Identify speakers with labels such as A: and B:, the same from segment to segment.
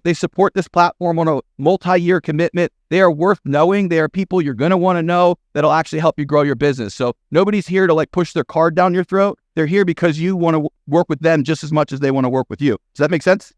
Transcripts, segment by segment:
A: They support this platform on a multi-year commitment. They are worth knowing. They are people you're going to want to know that'll actually help you grow your business. So nobody's here to like push their card down your throat. They're here because you want to work with them just as much as they want to work with you. Does that make sense?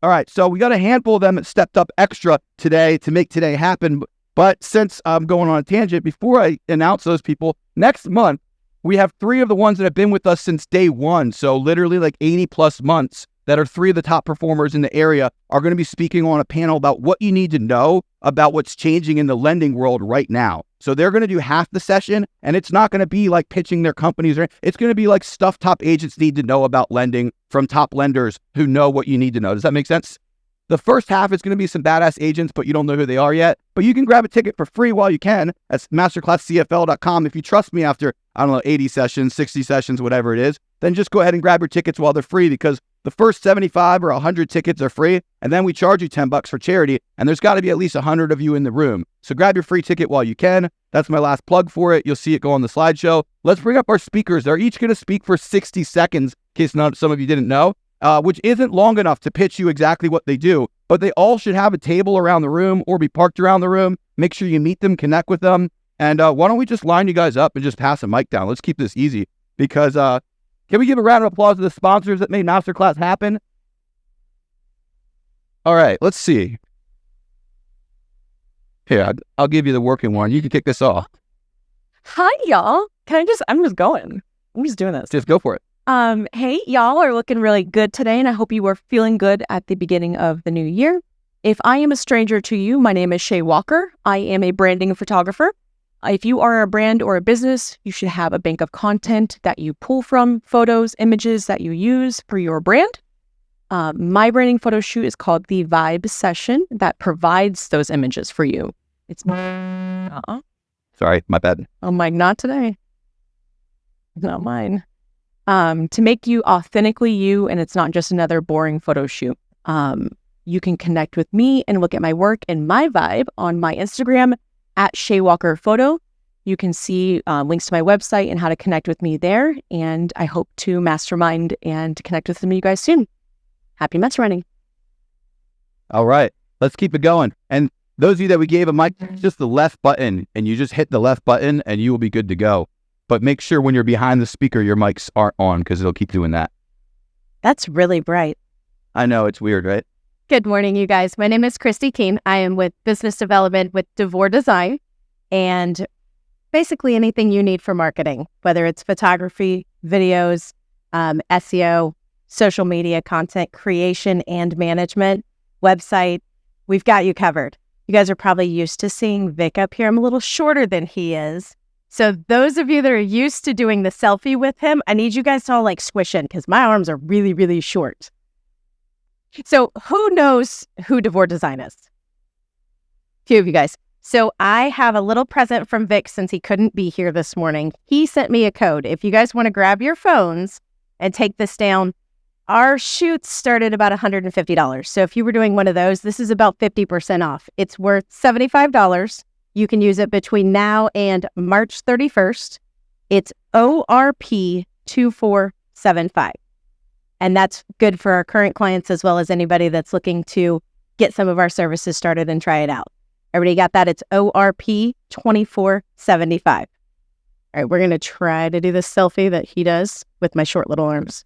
A: All right. So we got a handful of them that stepped up extra today to make today happen. But since I'm going on a tangent, before I announce those people, next month, we have 3 of the ones that have been with us since day one. So literally like 80 plus months that are 3 of the top performers in the area are going to be speaking on a panel about what you need to know about what's changing in the lending world right now. So they're going to do half the session, and it's not going to be like pitching their companies. It's going to be like stuff top agents need to know about lending from top lenders who know what you need to know. Does that make sense? The first half is going to be some badass agents, but you don't know who they are yet. But you can grab a ticket for free while you can. That's MasterclassCFL.com. If you trust me after, 80 sessions, 60 sessions, whatever it is, then just go ahead and grab your tickets while they're free, because the first 75 or 100 tickets are free, and then we charge you $10 for charity, and there's got to be at least 100 of you in the room. So grab your free ticket while you can. That's my last plug for it. You'll see it go on the slideshow. Let's bring up our speakers. They're each going to speak for 60 seconds, in case some of you didn't know. Which isn't long enough to pitch you exactly what they do, but they all should have a table around the room or be parked around the room. Make sure you meet them, connect with them. And why don't we just line you guys up and just pass a mic down? Let's keep this easy, because can we give a round of applause to the sponsors that made Masterclass happen? All right, let's see. Here, I'll give you the working one. You can kick this off.
B: Hi, y'all. I'm just going. I'm just doing this.
A: Just go for it.
B: Hey, y'all are looking really good today, and I hope you were feeling good at the beginning of the new year. If I am a stranger to you, my name is Shay Walker. I am a branding photographer. If you are a brand or a business, you should have a bank of content that you pull from, photos, images that you use for your brand. My branding photo shoot is called the Vibe Session that provides those images for you. It's
A: Sorry, my bad.
B: Oh my, not today. Not mine. To make you authentically you, and it's not just another boring photo shoot. You can connect with me and look at my work and my vibe on my Instagram at Shay Walker Photo. You can see links to my website and how to connect with me there. And I hope to mastermind and connect with some of you guys soon. Happy masterminding.
A: All right, let's keep it going. And those of you that we gave a mic, just the left button, and you just hit the left button and you will be good to go. But make sure when you're behind the speaker, your mics aren't on, because it'll keep doing that.
B: That's really bright.
A: I know, it's weird, right?
C: Good morning, you guys. My name is Christy Keene. I am with Business Development with DeVore Design, and basically anything you need for marketing, whether it's photography, videos, SEO, social media content creation and management, website, we've got you covered. You guys are probably used to seeing Vic up here. I'm a little shorter than he is. So those of you that are used to doing the selfie with him, I need you guys to all like squish in, because my arms are really, really short. So who knows who DeVore Design is? A few of you guys. So I have a little present from Vic since he couldn't be here this morning. He sent me a code. If you guys want to grab your phones and take this down, our shoots start at about $150. So if you were doing one of those, this is about 50% off. It's worth $75. You can use it between now and March 31st. It's ORP 2475. And that's good for our current clients as well as anybody that's looking to get some of our services started and try it out. Everybody got that? It's ORP 2475. All right, we're going to try to do this selfie that he does with my short little arms.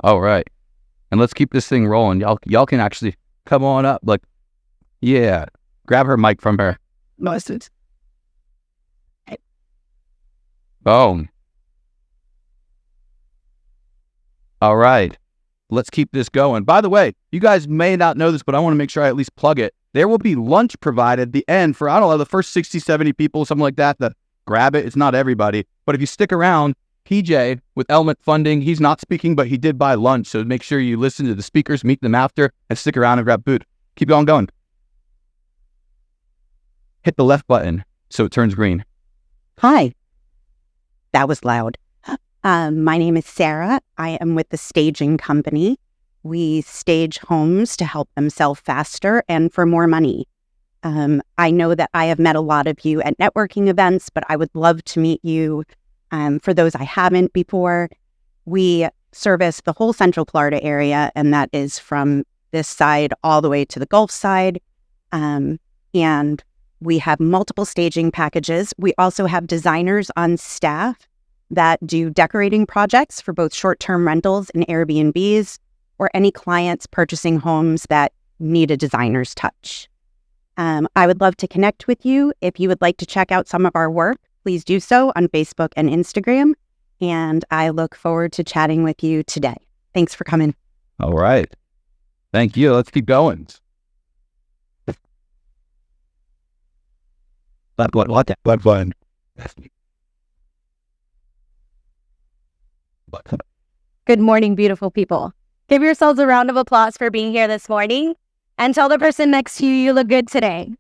A: All right. And let's keep this thing rolling. Y'all can actually come on up. Like, yeah, grab her mic from her.
C: Mustard.
A: Boom. All right. Let's keep this going. By the way, you guys may not know this, but I want to make sure I at least plug it. There will be lunch provided at the end for, I don't know, the first 60, 70 people, something like that grab it. It's not everybody. But if you stick around, PJ with Element Funding, he's not speaking, but he did buy lunch. So make sure you listen to the speakers, meet them after, and stick around and grab food. Keep on going. Hit the left button so it turns green.
D: Hi. That was loud. My name is Sarah. I am with the staging company. We stage homes to help them sell faster and for more money. I know that I have met a lot of you at networking events, but I would love to meet you. For those I haven't before, we service the whole Central Florida area, and that is from this side all the way to the Gulf side. And we have multiple staging packages. We also have designers on staff that do decorating projects for both short-term rentals and Airbnbs, or any clients purchasing homes that need a designer's touch. I would love to connect with you. If you would like to check out some of our work, please do so on Facebook and Instagram. And I look forward to chatting with you today. Thanks for coming.
A: All right. Thank you. Let's keep going. What fun.
C: Good morning, beautiful people. Give yourselves a round of applause for being here this morning and tell the person next to you you look good today.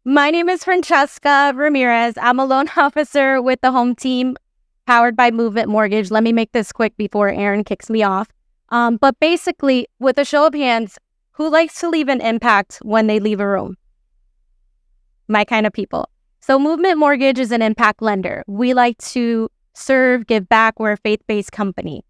C: My name is Francesca Ramirez. I'm a loan officer with the home team powered by Movement Mortgage. Let me make this quick before Aaron kicks me off. But basically, with a show of hands, who likes to leave an impact when they leave a room? My kind of people. So Movement Mortgage is an impact lender. We like to serve, give back. We're a faith-based company.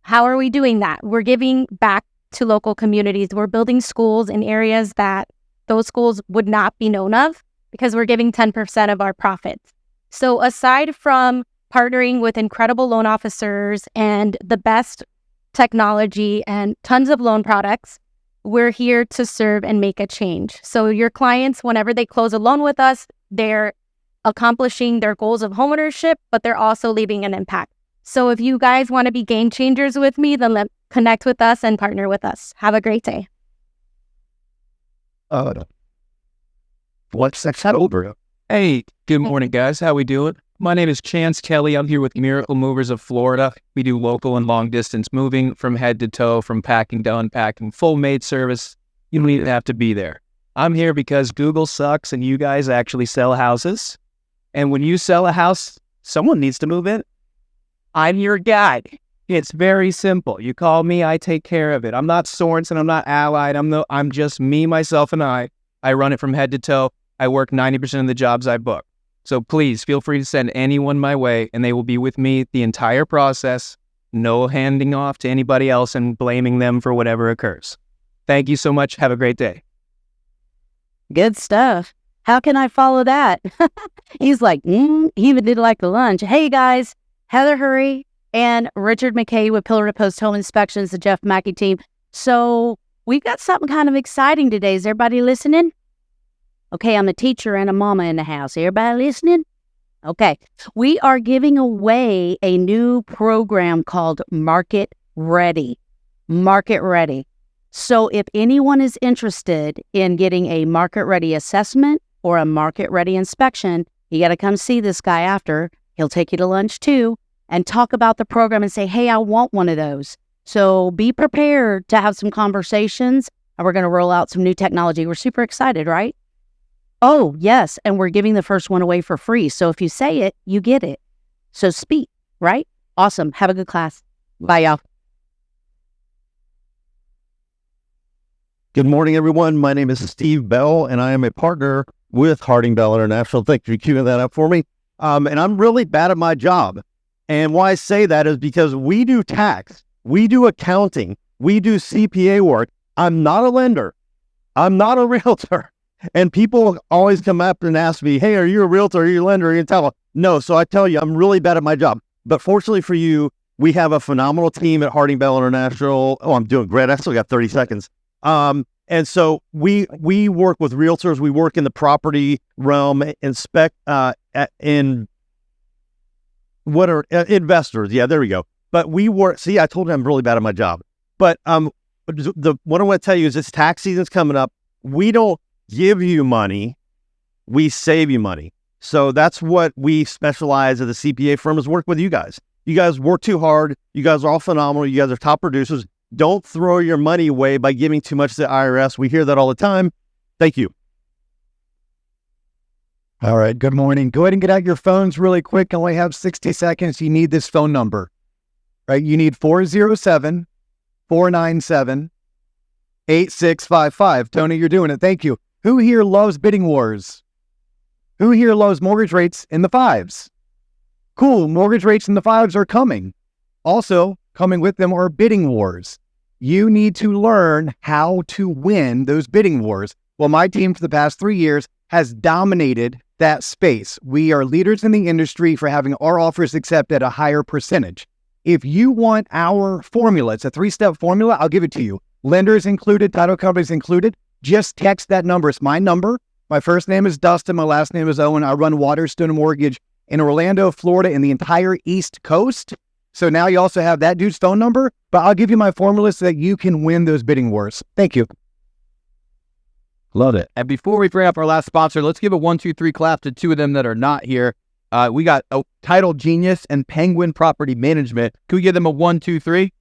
C: How are we doing that? We're giving back to local communities. We're building schools in areas that those schools would not be known of because we're giving 10% of our profits. So aside from partnering with incredible loan officers and the best technology and tons of loan products, we're here to serve and make a change. So your clients, whenever they close a loan with us, they're accomplishing their goals of homeownership, but they're also leaving an impact. So if you guys want to be game changers with me, then connect with us and partner with us. Have a great day.
A: What's that over?
E: Hey, good morning, guys. How we doing? My name is Chance Kelly. I'm here with Miracle Movers of Florida. We do local and long distance moving from head to toe, from packing to unpacking, full maid service. You don't even have to be there. I'm here because Google sucks and you guys actually sell houses. And when you sell a house, someone needs to move in. I'm your guy. It's very simple. You call me, I take care of it. I'm not Sorensen. I'm not Allied. I'm just me, myself, and I. I run it from head to toe. I work 90% of the jobs I book. So please feel free to send anyone my way, and they will be with me the entire process. No handing off to anybody else and blaming them for whatever occurs. Thank you so much. Have a great day.
C: Good stuff. How can I follow that? He's like, he even did like the lunch. Hey guys, Heather Hurry and Richard McKay with Pillar to Post Home Inspections, the Jeff Mackey team. So we've got something kind of exciting today. Is everybody listening? Okay, I'm a teacher and a mama in the house. Everybody listening? Okay. We are giving away a new program called Market Ready. Market Ready. So if anyone is interested in getting a Market Ready assessment or a Market Ready inspection, you got to come see this guy after. He'll take you to lunch too and talk about the program and say, hey, I want one of those. So be prepared to have some conversations, and we're going to roll out some new technology. We're super excited, right? Oh, yes. And we're giving the first one away for free. So if you say it, you get it. So speak, right? Awesome. Have a good class. Bye, y'all.
F: Good morning, everyone. My name is Steve Bell, and I am a partner with Harding Bell International. Thank you for queuing that up for me. And I'm really bad at my job. And why I say that is because we do tax, we do accounting, we do CPA work. I'm not a lender. I'm not a realtor. And people always come up and ask me, hey, are you a realtor? Are you a lender? Are you a teller? No. So I tell you, I'm really bad at my job. But fortunately for you, we have a phenomenal team at Harding Bell International. Oh, I'm doing great. I still got 30 seconds. And so we work with realtors. We work in the property realm, investors. Yeah, there we go. But we work. See, I told you I'm really bad at my job. But what I want to tell you is this tax season's coming up. We don't give you money, we save you money. So that's what we specialize as a CPA firm, is work with you guys. You guys work too hard. You guys are all phenomenal. You guys are top producers. Don't throw your money away by giving too much to the IRS. We hear that all the time. Thank you.
G: All right. Good morning. Go ahead and get out your phones really quick. I only have 60 seconds. You need this phone number, right? You need 407-497-8655. Tony, you're doing it. Thank you. Who here loves bidding wars? Who here loves mortgage rates in the fives? Cool. Mortgage rates in the fives are coming. Also, coming with them are bidding wars. You need to learn how to win those bidding wars. Well, my team for the past 3 years has dominated that space. We are leaders in the industry for having our offers accepted at a higher percentage. If you want our formula, it's a 3-step formula, I'll give it to you. Lenders included, title companies included. Just text that number. It's my number. My first name is Dustin. My last name is Owen. I run Waterstone Mortgage in Orlando, Florida, and the entire East Coast. So now you also have that dude's phone number, but I'll give you my formula so that you can win those bidding wars. Thank you.
A: Love it. And before we bring up our last sponsor, let's give a 1, 2, 3 clap to 2 of them that are not here. We got Title Genius and Penguin Property Management. Can we give them a 1, 2, 3?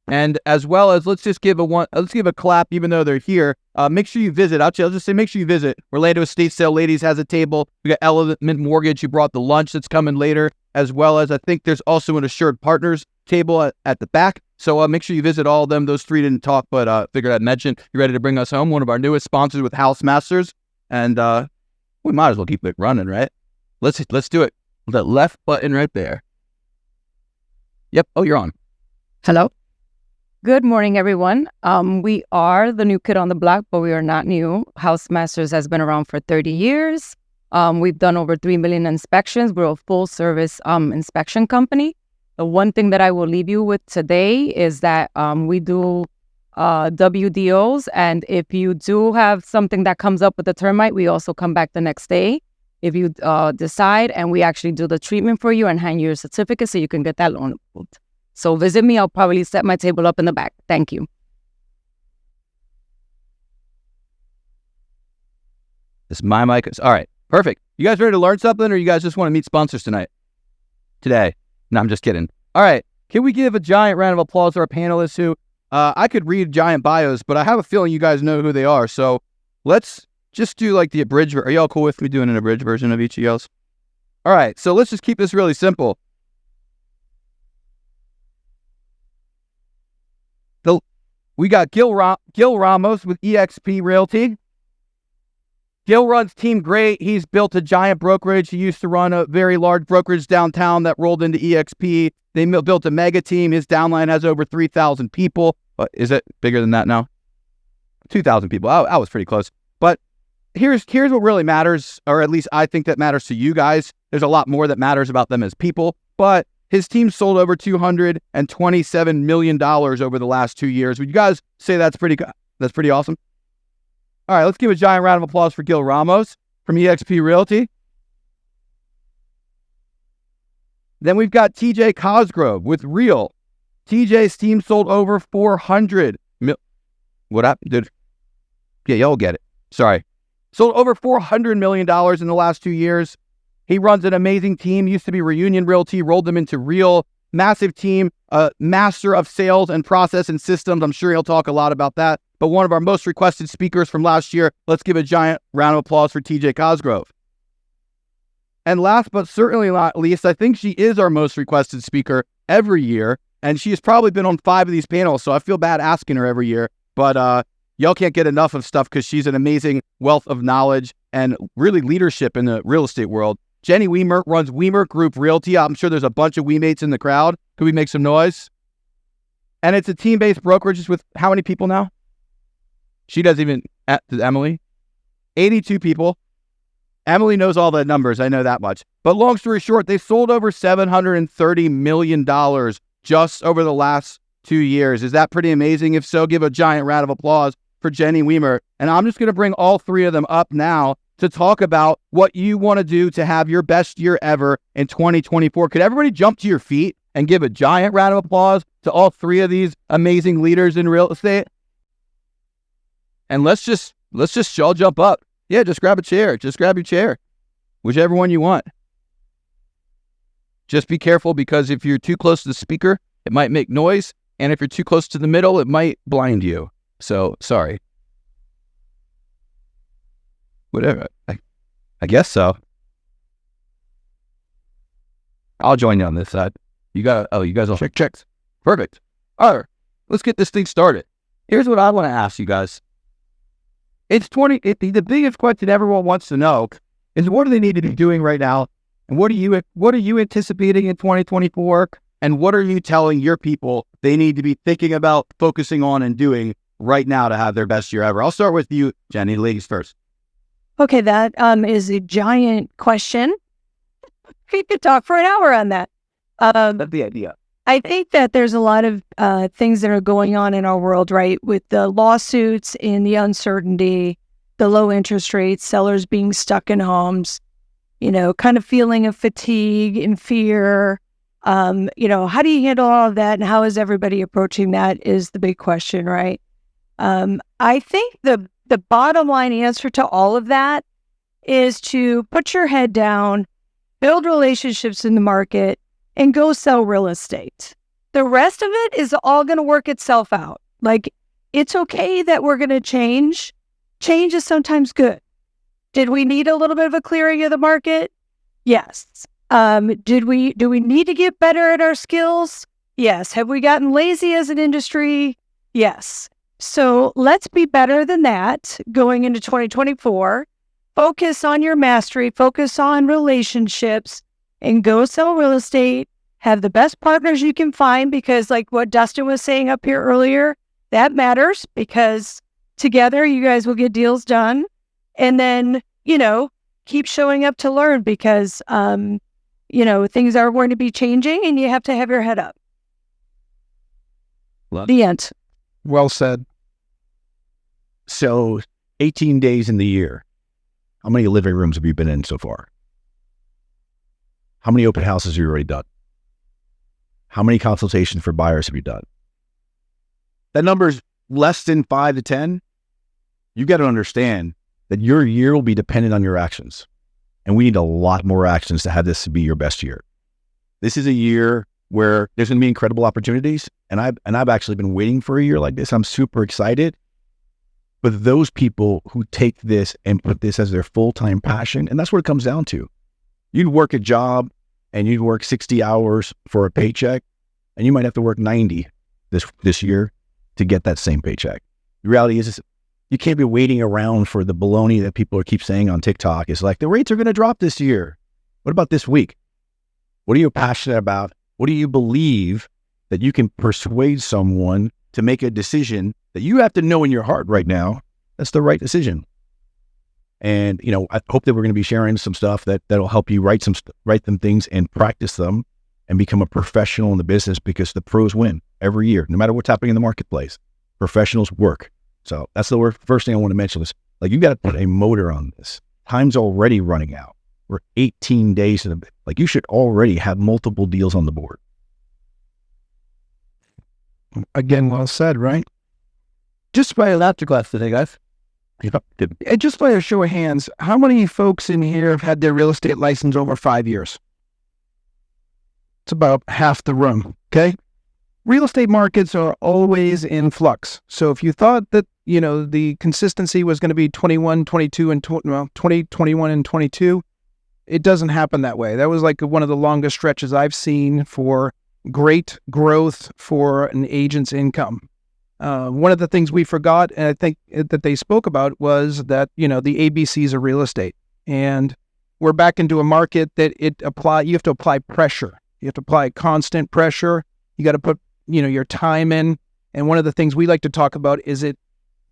A: And as well as let's give a clap, even though they're here. Make sure you visit. I'll just say make sure you visit. Orlando Estate Sale Ladies has a table. We got Element Mortgage who brought the lunch that's coming later, as well as I think there's also an Assured Partners table at the back. So make sure you visit all of them. Those 3 didn't talk, but figured I'd mention. You ready to bring us home? One of our newest sponsors with House Masters, and we might as well keep it running, right? Let's do it. That left button right there. Yep. Oh, you're on.
B: Hello. Good morning, everyone. We are the new kid on the block, but we are not new. House Masters has been around for 30 years. We've done over 3 million inspections. We're a full-service inspection company. The one thing that I will leave you with today is that we do WDOs, and if you do have something that comes up with a termite, we also come back the next day if you decide, and we actually do the treatment for you and hand you your certificate so you can get that loan approved. So visit me. I'll probably set my table up in the back. Thank you.
A: This is my mic. All right. Perfect. You guys ready to learn something, or you guys just want to meet sponsors today? No, I'm just kidding. All right. Can we give a giant round of applause to our panelists who I could read giant bios, but I have a feeling you guys know who they are. So let's just do like the abridged. Are y'all cool with me doing an abridged version of each of y'all's? All right. So let's just keep this really simple. We got Gil Ramos with eXp Realty. Gil runs Team Great. He's built a giant brokerage. He used to run a very large brokerage downtown that rolled into eXp. They built a mega team. His downline has over 3,000 people. Is it bigger than that now? 2,000 people. I was pretty close. But here's what really matters, or at least I think that matters to you guys. There's a lot more that matters about them as people, but his team sold over $227 million over the last 2 years. Would you guys say that's pretty awesome? All right, let's give a giant round of applause for Gil Ramos from eXp Realty. Then we've got TJ Cosgrove with Real. TJ's team sold over 400 mil. What happened? Yeah, y'all get it. Sorry. Sold over $400 million in the last 2 years. He runs an amazing team. Used to be Reunion Realty, rolled them into Real. Massive team, master of sales and process and systems. I'm sure he'll talk a lot about that. But one of our most requested speakers from last year. Let's give a giant round of applause for TJ Cosgrove. And last but certainly not least, I think she is our most requested speaker every year. And she has probably been on 5 of these panels, so I feel bad asking her every year. But y'all can't get enough of stuff because she's an amazing wealth of knowledge and really leadership in the real estate world. Jenny Wemert runs Wemert Group Realty. I'm sure there's a bunch of Wemates in the crowd. Could we make some noise? And it's a team-based brokerage with how many people now? She doesn't even, Emily? 82 people. Emily knows all the numbers. I know that much. But long story short, they sold over $730 million just over the last 2 years. Is that pretty amazing? If so, give a giant round of applause for Jenny Wemert. And I'm just going to bring all 3 of them up now to talk about what you want to do to have your best year ever in 2024. Could everybody jump to your feet and give a giant round of applause to all 3 of these amazing leaders in real estate? And let's just all jump up. Yeah, just grab a chair. Just grab your chair. Whichever one you want. Just be careful because if you're too close to the speaker, it might make noise. And if you're too close to the middle, it might blind you. So, sorry. Whatever. I guess so. I'll join you on this side. You guys all checks. Perfect. All right, let's get this thing started. Here's what I want to ask you guys. The biggest question everyone wants to know is what do they need to be doing right now, and what are you anticipating in 2024, And what are you telling your people they need to be thinking about, focusing on, and doing right now to have their best year ever? I'll start with you, Jenny, ladies first.
B: Okay, that is a giant question. We could talk for an hour on that.
A: That's the idea.
B: I think that there's a lot of things that are going on in our world, right? With the lawsuits and the uncertainty, the low interest rates, sellers being stuck in homes, kind of feeling of fatigue and fear. How do you handle all of that, and how is everybody approaching that is the big question, right? I think the bottom line answer to all of that is to put your head down, build relationships in the market, and go sell real estate. The rest of it is all going to work itself out. Like, it's okay that we're going to change. Change is sometimes good. Did we need a little bit of a clearing of the market? Yes. Do we need to get better at our skills? Yes. Have we gotten lazy as an industry? Yes. So let's be better than that going into 2024. Focus on your mastery, focus on relationships, and go sell real estate. Have the best partners you can find, because like what Dustin was saying up here earlier, that matters, because together you guys will get deals done. And then, keep showing up to learn, because, things are going to be changing and you have to have your head up. The end.
G: Well said.
F: So 18 days in the year, how many living rooms have you been in so far? How many open houses have you already done? How many consultations for buyers have you done? That number's less than 5 to 10. You got to understand that your year will be dependent on your actions. And we need a lot more actions to have this be your best year. This is a year where there's going to be incredible opportunities. And I've actually been waiting for a year like this. I'm super excited. But those people who take this and put this as their full-time passion, and that's what it comes down to. You'd work a job and you'd work 60 hours for a paycheck, and you might have to work 90 this year to get that same paycheck. The reality is you can't be waiting around for the baloney that people keep saying on TikTok. It's like, the rates are going to drop this year. What about this week? What are you passionate about? What do you believe that you can persuade someone to make a decision that you have to know in your heart right now that's the right decision? And, I hope that we're going to be sharing some stuff that'll help you write them things and practice them and become a professional in the business, because the pros win every year, no matter what's happening in the marketplace. Professionals work. So that's the first thing I want to mention is, like, you got to put a motor on this. Time's already running out. We're 18 days in you should already have multiple deals on the board.
G: Again, well said, right?
A: Just by a masterclass today, guys.
G: And just by a show of hands, how many folks in here have had their real estate license over 5 years? It's about half the room, okay? Real estate markets are always in flux. So if you thought that, the consistency was going to be 21, 22, and 20, 21, and 22, it doesn't happen that way. That was like one of the longest stretches I've seen for great growth for an agent's income. One of the things we forgot, and I think that they spoke about, was that, the ABCs of real estate. And we're back into a market that you have to apply pressure. You have to apply constant pressure. You got to put, your time in. And one of the things we like to talk about is it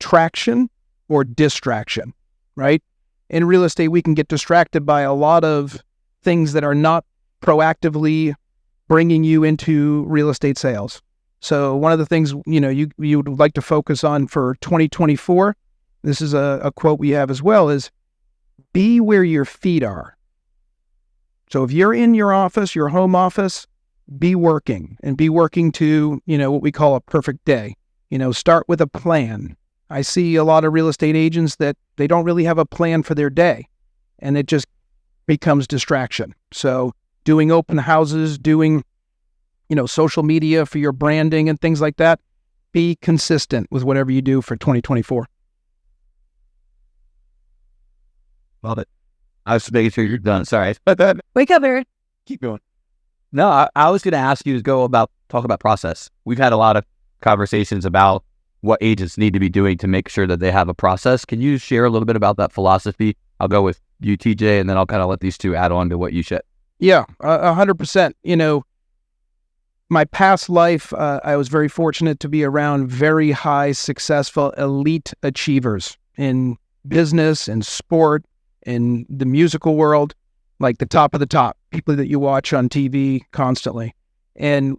G: traction or distraction, right? In real estate, we can get distracted by a lot of things that are not proactively bringing you into real estate sales. So one of the things, you would like to focus on for 2024, this is a quote we have as well, is be where your feet are. So if you're in your office, your home office, be working to, what we call a perfect day. Start with a plan. I see a lot of real estate agents that they don't really have a plan for their day, and it just becomes distraction. So doing open houses, doing, social media for your branding and things like that, be consistent with whatever you do for 2024.
A: Love it. I was making sure you're done. Sorry.
B: Wake up, Aaron.
A: Keep going. No, I was going to ask you to talk about process. We've had a lot of conversations about what agents need to be doing to make sure that they have a process. Can you share a little bit about that philosophy? I'll go with you, TJ, and then I'll kind of let these two add on to what you said.
G: Yeah, 100%.
E: my past life, I was very fortunate to be around very high, successful, elite achievers in business and sport, in the musical world, like the top of the top, people that you watch on TV constantly. And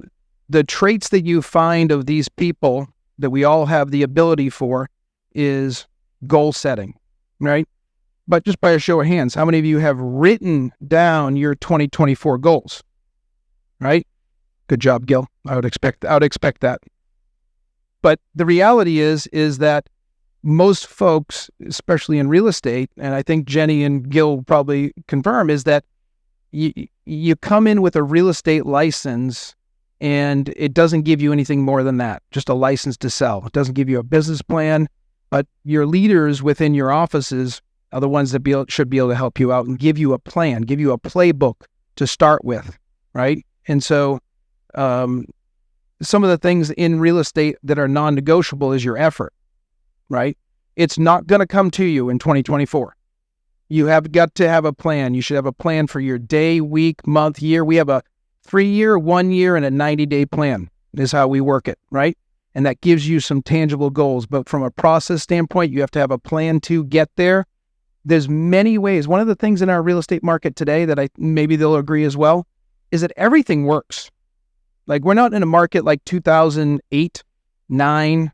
E: the traits that you find of these people that we all have the ability for is goal setting, right? But just by a show of hands, how many of you have written down your 2024 goals, right? Good job, Gil. I would expect that. But the reality is that most folks, especially in real estate, and I think Jenny and Gil probably confirm, is that you come in with a real estate license and it doesn't give you anything more than that, just a license to sell. It doesn't give you a business plan, but your leaders within your offices are the ones that should be able to help you out and give you a plan, give you a playbook to start with, right? And so some of the things in real estate that are non-negotiable is your effort, right? It's not going to come to you in 2024. You have got to have a plan. You should have a plan for your day, week, month, year. We have a 3-year, 1 year, and a 90-day plan is how we work it, right? And that gives you some tangible goals. But from a process standpoint, you have to have a plan to get there. There's many ways. One of the things in our real estate market today that maybe they'll agree as well is that everything works. Like, we're not in a market like 2008, 9,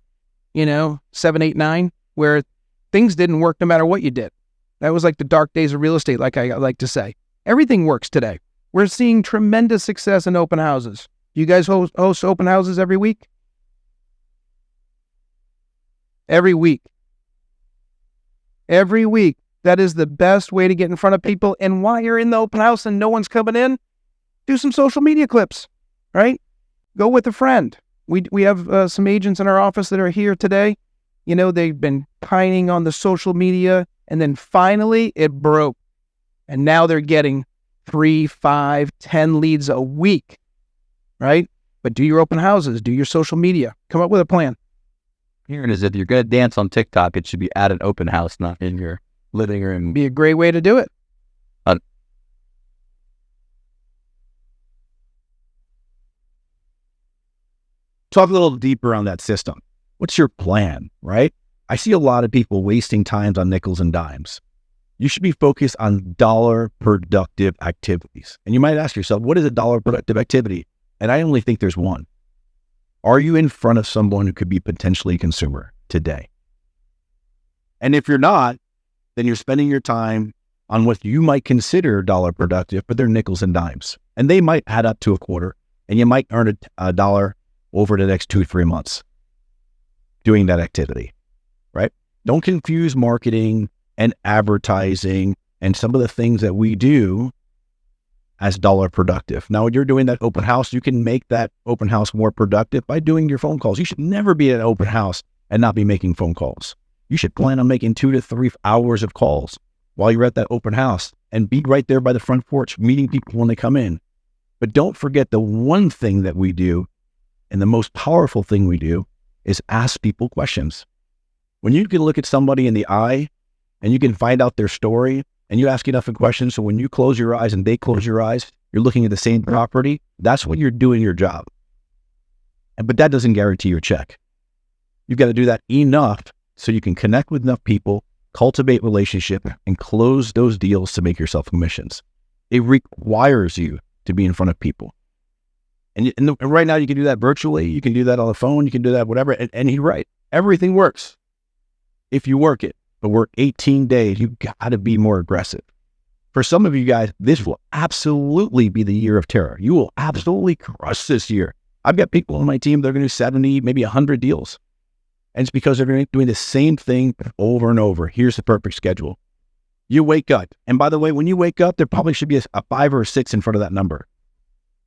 E: 7, 8, 9, where things didn't work no matter what you did. That was like the dark days of real estate, like I like to say. Everything works today. We're seeing tremendous success in open houses. You guys host open houses every week? Every week. Every week. That is the best way to get in front of people. And while you're in the open house and no one's coming in, do some social media clips, right? Go with a friend. We have some agents in our office that are here today. They've been pining on the social media, and then finally it broke. And now they're getting 3, 5, 10 leads a week, right? But do your open houses, do your social media, come up with a plan.
H: Here it is. If you're going to dance on TikTok, it should be at an open house, not in your living room.
E: Be a great way to do it.
G: Talk a little deeper on that system. What's your plan, right? I see a lot of people wasting times on nickels and dimes. You should be focused on dollar productive activities. And you might ask yourself, what is a dollar productive activity? And I only think there's one. Are you in front of someone who could be potentially a consumer today? And if you're not, then you're spending your time on what you might consider dollar productive, but they're nickels and dimes. And they might add up to a quarter, and you might earn a dollar over the next 2-3 months doing that activity, right? Don't confuse marketing and advertising and some of the things that we do as dollar productive. Now, when you're doing that open house, you can make that open house more productive by doing your phone calls. You should never be at an open house and not be making phone calls. You should plan on making 2 to 3 hours of calls while you're at that open house and be right there by the front porch, meeting people when they come in. But don't forget the one thing that we do, and the most powerful thing we do, is ask people questions. When you can look at somebody in the eye and you can find out their story and you ask enough questions, so when you close your eyes and they close your eyes, you're looking at the same property, that's when you're doing your job. But that doesn't guarantee your check. You've got to do that enough so you can connect with enough people, cultivate relationship, and close those deals to make yourself commissions. It requires you to be in front of people. And right now you can do that virtually. You can do that on the phone. You can do that whatever. And he's right. Everything works if you work it. But work 18 days. You've got to be more aggressive. For some of you guys, this will absolutely be the year of terror. You will absolutely crush this year. I've got people on my team that are going to do 70, maybe 100 deals. And it's because they're doing the same thing over and over. Here's the perfect schedule. You wake up. And by the way, when you wake up, there probably should be a 5 or a 6 in front of that number.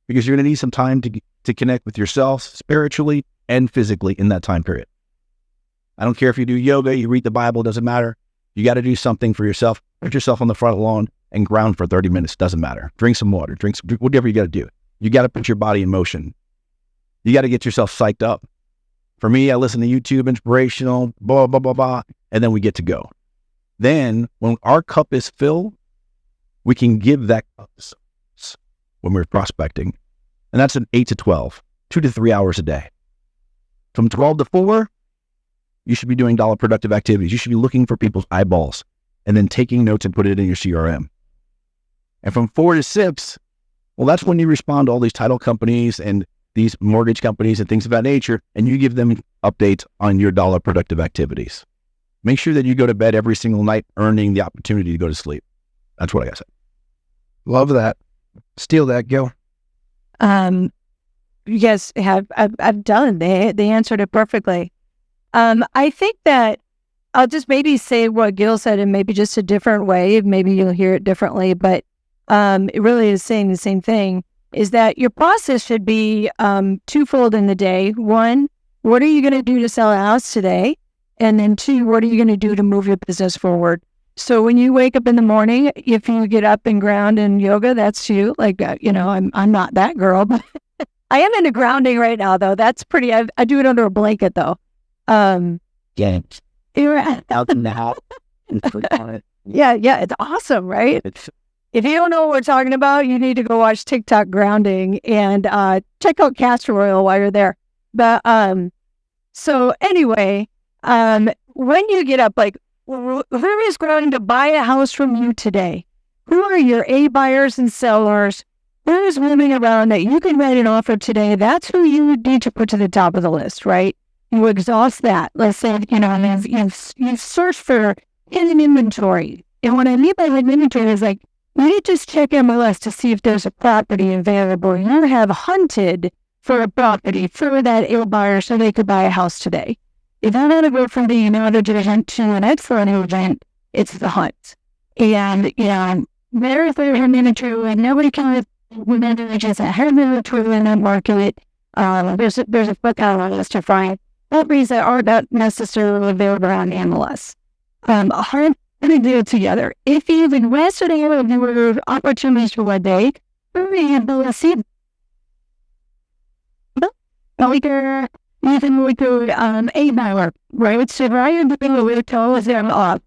G: Because you're going to need some time to connect with yourself spiritually and physically in that time period. I don't care if you do yoga, you read the Bible, doesn't matter. You got to do something for yourself. Put yourself on the front lawn and ground for 30 minutes. Doesn't matter. Drink some water, whatever you got to do. You got to put your body in motion. You got to get yourself psyched up. For me, I listen to YouTube, inspirational, blah, blah, blah, blah, and then we get to go. Then when our cup is filled, we can give that cup when we're prospecting. And that's an 8 to 12,
I: 2 to 3 hours a day. From 12 to 4, you should be doing dollar productive activities. You should be looking for people's eyeballs and then taking notes and put it in your CRM. And from 4 to 6, well, that's when you respond to all these title companies and these mortgage companies and things of that nature, and you give them updates on your dollar productive activities. Make sure that you go to bed every single night earning the opportunity to go to sleep. That's what I got to say.
G: Love that. Steal that, Gil.
J: You guys have, I've done. They answered it perfectly. I think that I'll just maybe say what Gil said in maybe just a different way. Maybe you'll hear it differently, but it really is saying the same thing, is that your process should be twofold in the day. One, what are you going to do to sell a house today? And then two, what are you going to do to move your business forward? So when you wake up in the morning, if you get up and ground in yoga, that's you. Like, I'm not that girl, but I am into grounding right now, though. That's pretty, I do it under a blanket, though.
H: Yeah.
J: You're
H: Out in the house and sleep on it.
J: Yeah, it's awesome, right? If you don't know what we're talking about, you need to go watch TikTok grounding and check out castor oil while you're there. But so anyway, when you get up, like, who is going to buy a house from you today? Who are your A buyers and sellers? Who is moving around that you can write an offer today? That's who you would need to put to the top of the list, right? You exhaust that. Let's say, you've searched for hidden inventory. And what I mean by hidden inventory is like, you need to just check MLS to see if there's a property available. You have hunted for a property for that A buyer so they could buy a house today. If I'm going to go from being an auto agent to an excellent agent, it's the hunt. And, very clear hidden inventory, and nobody can manage a hidden inventory in that market. There's a book out on us to find properties that are not necessarily available on MLS. Hard to do it together. If you've invested in your opportunities for one day, we have to see. Even with your A-buyer, right? So I am doing a little told them off.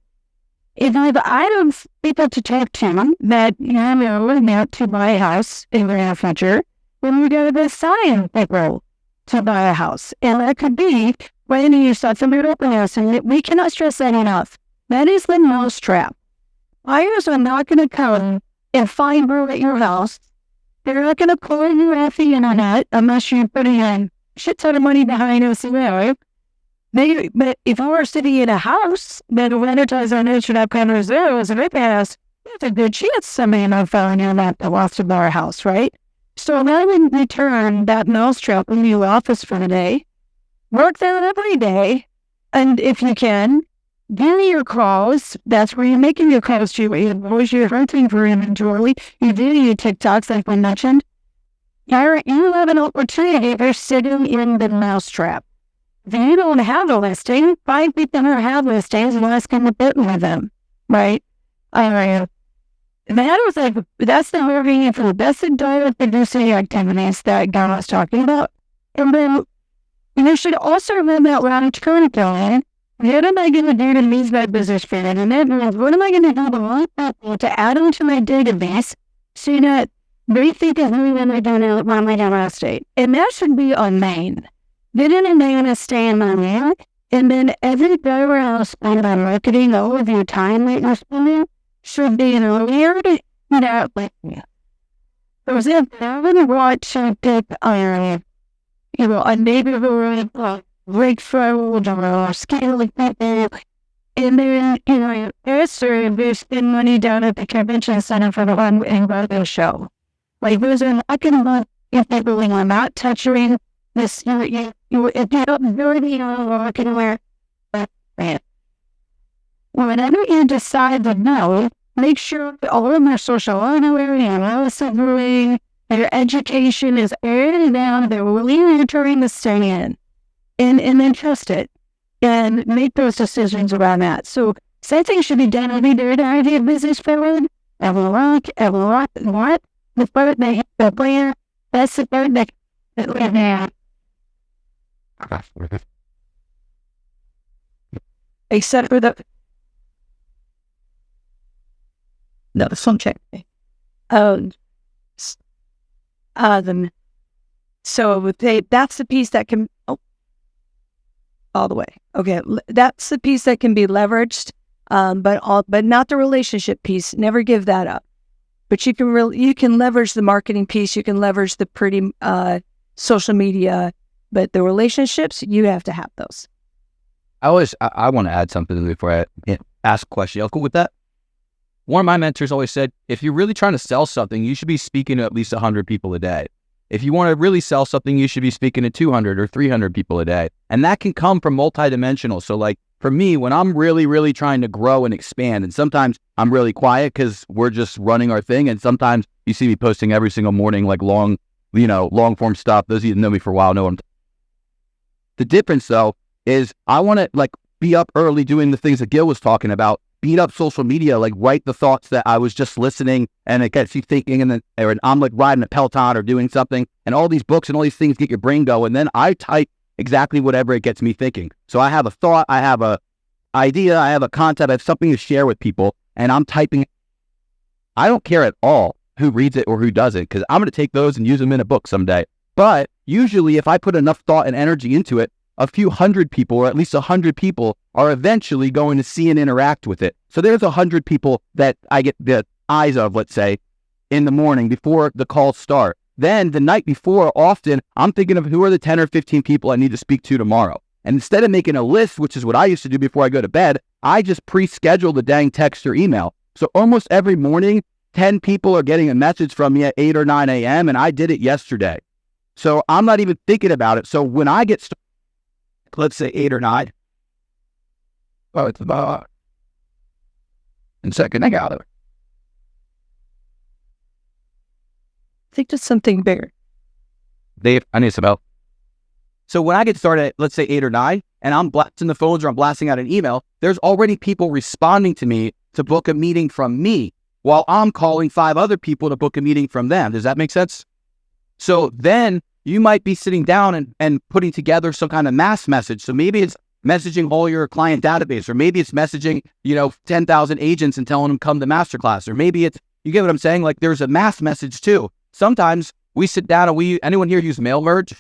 J: If I have items people to talk to that Wemert to buy a house in the future, then we go to the sign people to buy a house. And that could be when you start somebody to open house, and we cannot stress that enough. That is the mousetrap. Buyers are not going to come and find her at your house. They're not going to pull you off the internet unless you're putting in shit ton of money behind us. But if I were sitting in a house that will advertise on internet panels as an pass, there's a good chance somebody on phone in that wants to buy a house, right? So now in return, that mousetrap in your office for the day, work that every day, and if you can, do your calls. That's where you're making your calls to. You're hunting for inventory. You do your TikToks, like we mentioned. You have an opportunity. They're sitting in the mousetrap. If you don't have a listing, find people who have listings and ask them to bid with them, right? That's the movie for the best entire producing activities that Gil was talking about. And then you should also remember that when I'm trying to going, what am I going to do to meet my business fit? And then what am I going to do to add onto my database so that they think of who am I doing on my real estate? And that should be on main. Then they're going to stay in my mail. And then every dollar I'll spend on marketing, all of your time that you're spending should be in a weird, like, for example, I would want to pick a neighborhood breakthrough or scaling people. And then, they spend money down at the convention center for the one and radio show. Like, those are not going to if people are not touching this, if you don't really walk anywhere. Whenever you decide to know, make sure all of my social underwear and your education is aired down, they're really entering the stay in. And then trust it. And make those decisions around that. So, same thing should be done every day to idea business forward. What? The part they have the plan, that's the part that we have. Except for the phone check.
K: So that's the piece that can, all the way. Okay. That's the piece that can be leveraged, but not the relationship piece. Never give that up. But you can leverage the marketing piece. You can leverage the pretty social media, but the relationships, you have to have those.
H: I want to add something before I ask a question. Y'all cool with that? One of my mentors always said, if you're really trying to sell something, you should be speaking to at least 100 people a day. If you want to really sell something, you should be speaking to 200 or 300 people a day. And that can come from multidimensional. So like for me, when I'm really, really trying to grow and expand, and sometimes I'm really quiet because we're just running our thing. And sometimes you see me posting every single morning, like long form stuff. Those of you that know me for a while know what I'm The difference though, is I want to like be up early doing the things that Gil was talking about, beat up social media, like write the thoughts that I was just listening and it gets you thinking, and then or I'm like riding a Peloton or doing something, and all these books and all these things get your brain going. Then I type exactly whatever it gets me thinking. So I have a thought, I have a idea, I have a concept, I have something to share with people, and I'm typing. I don't care at all who reads it or who doesn't, because I'm going to take those and use them in a book someday. But usually if I put enough thought and energy into it, a few hundred people, or at least 100 people, are eventually going to see and interact with it. So there's 100 people that I get the eyes of, let's say, in the morning before the calls start. Then the night before, often, I'm thinking of who are the 10 or 15 people I need to speak to tomorrow. And instead of making a list, which is what I used to do before I go to bed, I just pre-schedule the dang text or email. So almost every morning, 10 people are getting a message from me at 8 or 9 a.m., and I did it yesterday. So I'm not even thinking about it. So when I get started, let's say 8 or 9. Oh, it's about. And second, I got it.
K: Think of something bigger.
H: Dave, I need some help. So when I get started at, let's say 8 or 9, and I'm blasting the phones or I'm blasting out an email, there's already people responding to me to book a meeting from me while I'm calling 5 other people to book a meeting from them. Does that make sense? So then you might be sitting down and putting together some kind of mass message. So maybe it's messaging all your client database, or maybe it's messaging, 10,000 agents and telling them come to masterclass, or maybe it's, you get what I'm saying? Like there's a mass message too. Sometimes we sit down and anyone here use mail merge?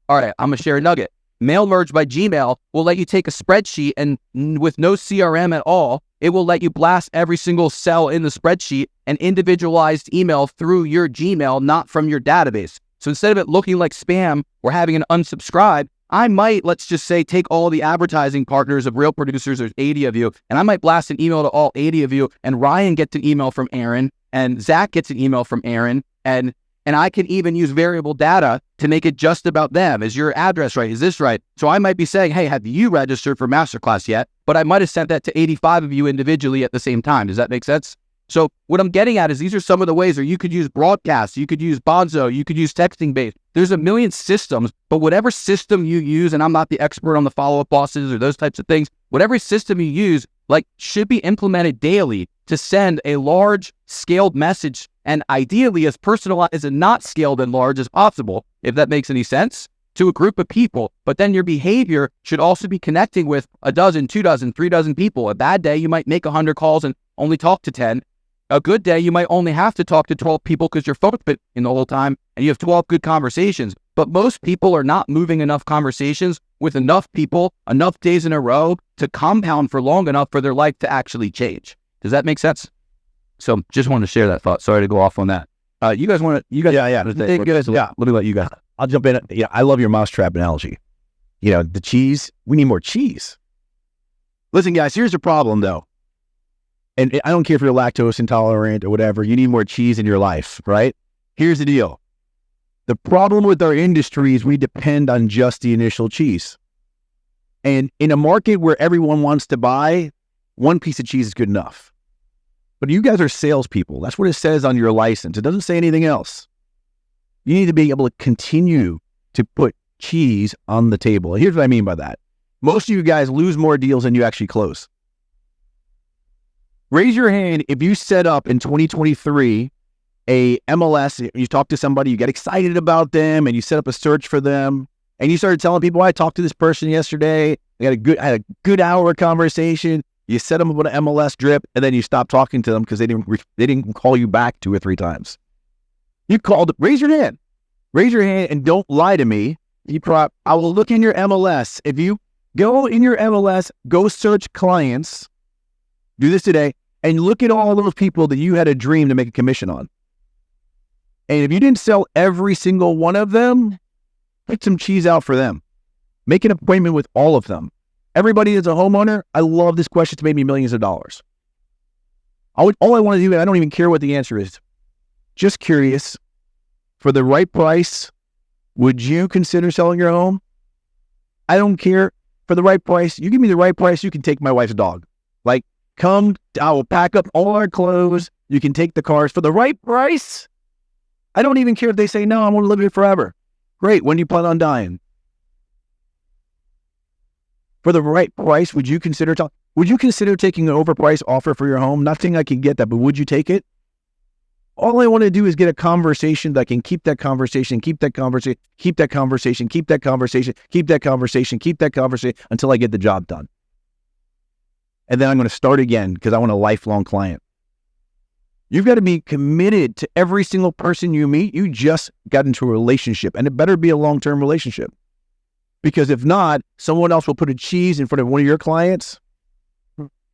H: All right, I'm gonna share a nugget. Mail merge by Gmail will let you take a spreadsheet and with no CRM at all, it will let you blast every single cell in the spreadsheet and individualized email through your Gmail, not from your database. So instead of it looking like spam or having an unsubscribe, I might, let's just say, take all the advertising partners of Real Producers, there's 80 of you, and I might blast an email to all 80 of you, and Ryan gets an email from Aaron, and Zach gets an email from Aaron, and I can even use variable data to make it just about them. Is your address right? Is this right? So I might be saying, hey, have you registered for Masterclass yet? But I might have sent that to 85 of you individually at the same time. Does that make sense? So what I'm getting at is these are some of the ways, or you could use broadcasts, you could use Bonzo, you could use texting based. There's a million systems, but whatever system you use, and I'm not the expert on the follow-up bosses or those types of things, whatever system you use, like should be implemented daily to send a large scaled message, and ideally as personalized and not scaled and large as possible, if that makes any sense, to a group of people. But then your behavior should also be connecting with a dozen, 2 dozen, 3 dozen people. A bad day, you might make 100 calls and only talk to 10. A good day, you might only have to talk to 12 people because your phone's been in the whole time and you have 12 good conversations. But most people are not moving enough conversations with enough people, enough days in a row to compound for long enough for their life to actually change. Does that make sense? So just wanted to share that thought. Sorry to go off on that. You guys want to,
I: Yeah.
H: Let me let you guys.
I: I'll jump in. I love your mousetrap analogy. The cheese, we need more cheese. Listen, guys, here's the problem though. And I don't care if you're lactose intolerant or whatever, you need more cheese in your life, right? Here's the deal. The problem with our industry is we depend on just the initial cheese. And in a market where everyone wants to buy, one piece of cheese is good enough. But you guys are salespeople. That's what it says on your license. It doesn't say anything else. You need to be able to continue to put cheese on the table. Here's what I mean by that. Most of you guys lose more deals than you actually close. Raise your hand if you set up in 2023 a MLS, you talk to somebody, you get excited about them, and you set up a search for them, and you started telling people, I talked to this person yesterday, I had a good hour conversation, you set them up on an MLS drip, and then you stop talking to them because they didn't call you back 2 or 3 times. You called, raise your hand.
F: Raise your hand and don't lie to me. I will look in your MLS. If you go in your MLS, go search clients, do this today, and look at all those people that you had a dream to make a commission on. And if you didn't sell every single one of them, put some cheese out for them. Make an appointment with all of them. Everybody that's a homeowner, I love this question. It's made me millions of dollars. All I want to do, and I don't even care what the answer is, just curious, for the right price, would you consider selling your home? I don't care. For the right price, you give me the right price, you can take my wife's dog. Like, come, I will pack up all our clothes. You can take the cars for the right price. I don't even care if they say, no, I want to live here forever. Great. When do you plan on dying? For the right price, would you consider taking an overpriced offer for your home? Not saying I can get that, but would you take it? All I want to do is get a conversation that can keep that conversation, keep that conversation, keep that conversation, keep that conversation, keep that conversation, keep that conversation until I get the job done. And then I'm going to start again because I want a lifelong client. You've got to be committed to every single person you meet. You just got into a relationship, and it better be a long-term relationship. Because if not, someone else will put a cheese in front of one of your clients,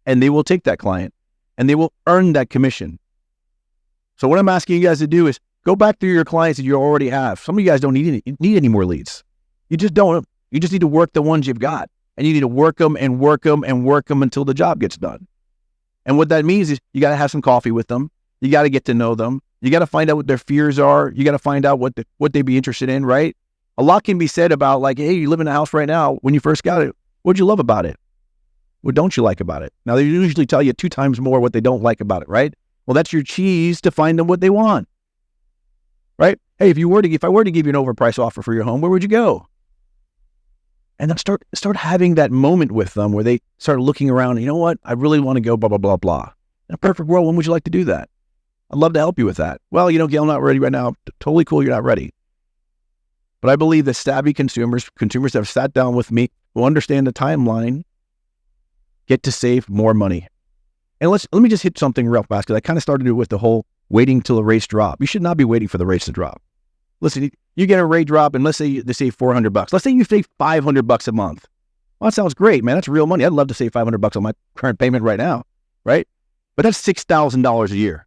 F: and they will take that client, and they will earn that commission. So what I'm asking you guys to do is go back through your clients that you already have. Some of you guys don't need any more leads. You just don't. You just need to work the ones you've got. And you need to work them and work them and work them until the job gets done. And what that means is you got to have some coffee with them. You got to get to know them. You got to find out what their fears are. You got to find out what they'd be interested in, right? A lot can be said about like, hey, you live in a house right now. When you first got it, what'd you love about it? What don't you like about it? Now, they usually tell you 2 times more what they don't like about it, right? Well, that's your cheese to find them what they want, right? Hey, if I were to give you an overpriced offer for your home, where would you go? And then start having that moment with them where they start looking around. You know what? I really want to go blah, blah, blah, blah. In a perfect world, when would you like to do that? I'd love to help you with that. Well, Gil, I'm not ready right now. Totally cool. You're not ready. But I believe that savvy consumers that have sat down with me, will understand the timeline, get to save more money. And let me just hit something real fast, because I kind of started it with the whole waiting till the rates drop. You should not be waiting for the rates to drop. Listen, you get a rate drop, and let's say they save $400. Let's say you save $500 a month. Well, that sounds great, man. That's real money. I'd love to save $500 on my current payment right now, right? But that's $6,000 a year.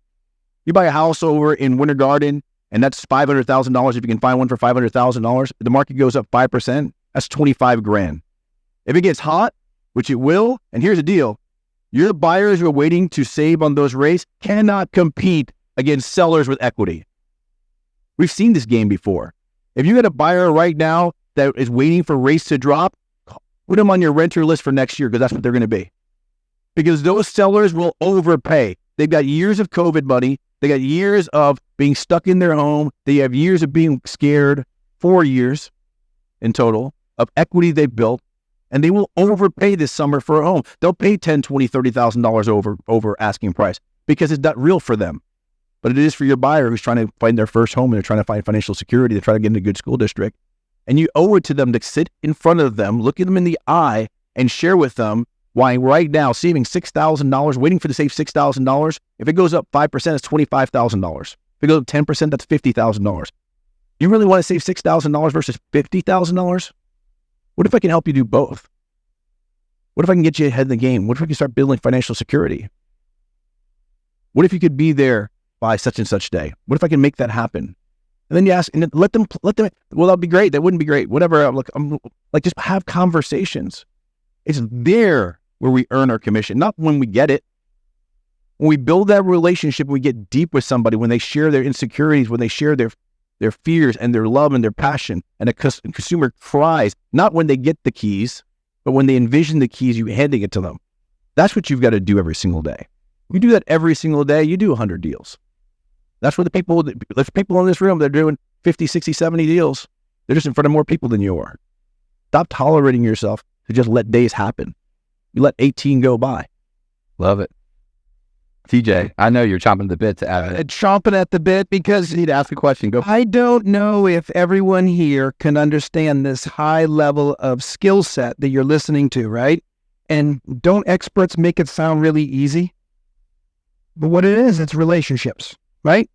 F: You buy a house over in Winter Garden, and that's $500,000. If you can find one for $500,000, the market goes up 5%. That's $25,000. If it gets hot, which it will, and here's the deal. Your buyers who are waiting to save on those rates cannot compete against sellers with equity. We've seen this game before. If you got a buyer right now that is waiting for rates to drop, put them on your renter list for next year, because that's what they're going to be. Because those sellers will overpay. They've got years of COVID money. They got years of being stuck in their home. They have years of being scared, 4 years in total, of equity they've built. And they will overpay this summer for a home. They'll pay $10,000, $20,000, $30,000 over asking price, because it's not real for them. But it is for your buyer who's trying to find their first home, and they're trying to find financial security. They're trying to get into a good school district. And you owe it to them to sit in front of them, look at them in the eye, and share with them why right now saving $6,000, waiting for to save $6,000, if it goes up 5%, it's $25,000. If it goes up 10%, that's $50,000. You really want to save $6,000 versus $50,000? What if I can help you do both? What if I can get you ahead of the game? What if we can start building financial security? What if you could be there by such and such day? What if I can make that happen? And then you ask, and then let them, well, that'd be great. That wouldn't be great. Whatever. Like, just have conversations. It's there where we earn our commission, not when we get it. When we build that relationship, we get deep with somebody, when they share their insecurities, when they share their fears and their love and their passion, and a consumer cries, not when they get the keys, but when they envision the keys, you handing it to them. That's what you've got to do every single day. You do that every single day, you do 100 deals. There's people in this room that are doing 50, 60, 70 deals. They're just in front of more people than you are. Stop tolerating yourself to just let days happen. You let 18 go by.
H: Love it. TJ, I know you're chomping at the bit to add it.
A: Chomping at the bit because
H: You need to ask a question. Go.
A: I don't know if everyone here can understand this high level of skill set that you're listening to, right? And don't experts make it sound really easy? But what it is, it's relationships, right?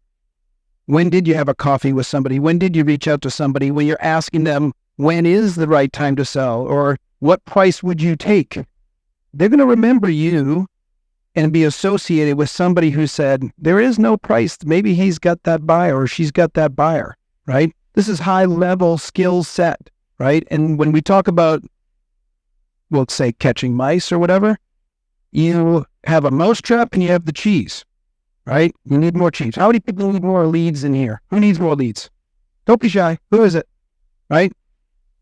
L: When did you have a coffee with somebody? When did you reach out to somebody? When you're asking them, when is the right time to sell? Or what price would you take? They're going to remember you and be associated with somebody who said, there is no price. Maybe he's got that buyer or she's got that buyer, right? This is high level skill set, right? And when we talk about, we'll say catching mice or whatever, you have a mousetrap and you have the cheese, right? You need more cheese. How many people need more leads in here? Who needs more leads? Don't be shy. Who is it, right?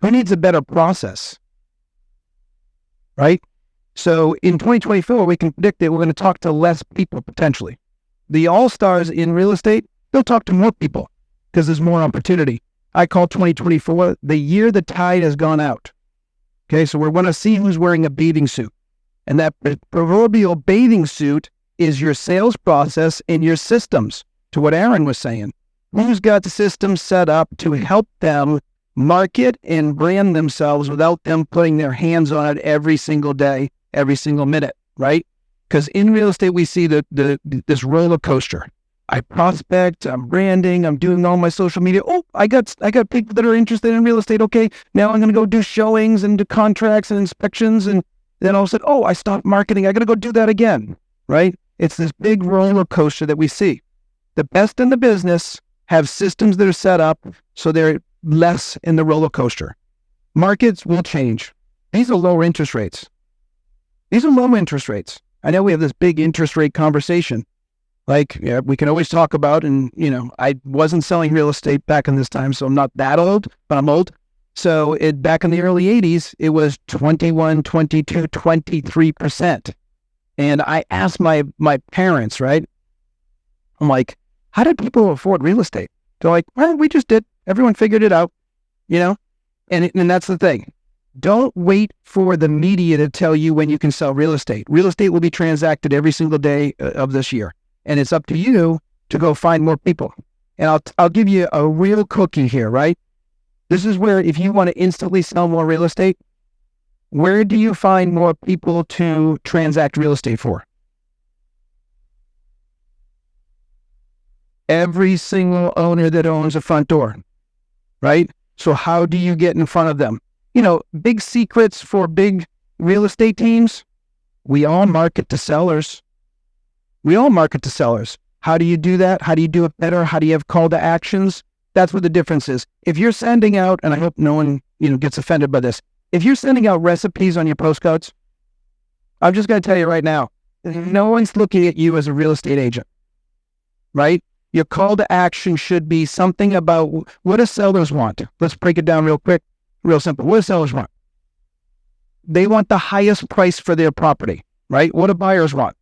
L: Who needs a better process, right? So in 2024, we can predict that we're going to talk to less people potentially. The all-stars in real estate, they'll talk to more people because there's more opportunity. I call 2024 the year the tide has gone out. Okay, so we're going to see who's wearing a bathing suit. And that proverbial bathing suit is your sales process and your systems, to what Aaron was saying. Who's got the systems set up to help them market and brand themselves without them putting their hands on it every single day, every single minute, right? Because in real estate, we see this roller coaster. I prospect, I'm branding, I'm doing all my social media. Oh, I got people that are interested in real estate. Okay, now I'm going to go do showings and do contracts and inspections. And then all of a sudden, oh, I stopped marketing. I got to go do that again, right? It's this big roller coaster that we see. The best in the business have systems that are set up so they're less in the roller coaster. Markets will change. These are lower interest rates. These are low interest rates. I know we have this big interest rate conversation. Like, yeah, we can always talk about, and, I wasn't selling real estate back in this time, so I'm not that old, but I'm old. So back in the early 80s, it was 21, 22, 23%. And I asked my parents, right? I'm like, how did people afford real estate? They're like, well, we just did. Everyone figured it out, And that's the thing. Don't wait for the media to tell you when you can sell real estate. Real estate will be transacted every single day of this year. And it's up to you to go find more people. And I'll give you a real cookie here, right? This is where, if you want to instantly sell more real estate, where do you find more people to transact real estate for? Every single owner that owns a front door, right? So how do you get in front of them? Big secrets for big real estate teams. We all market to sellers. How do you do that? How do you do it better? How do you have call to actions? That's what the difference is. If you're sending out, and I hope no one, gets offended by this. If you're sending out recipes on your postcards, I'm just going to tell you right now, no one's looking at you as a real estate agent, right? Your call to action should be something about what do sellers want? Let's break it down real quick, real simple. What do sellers want? They want the highest price for their property, right? What do buyers want?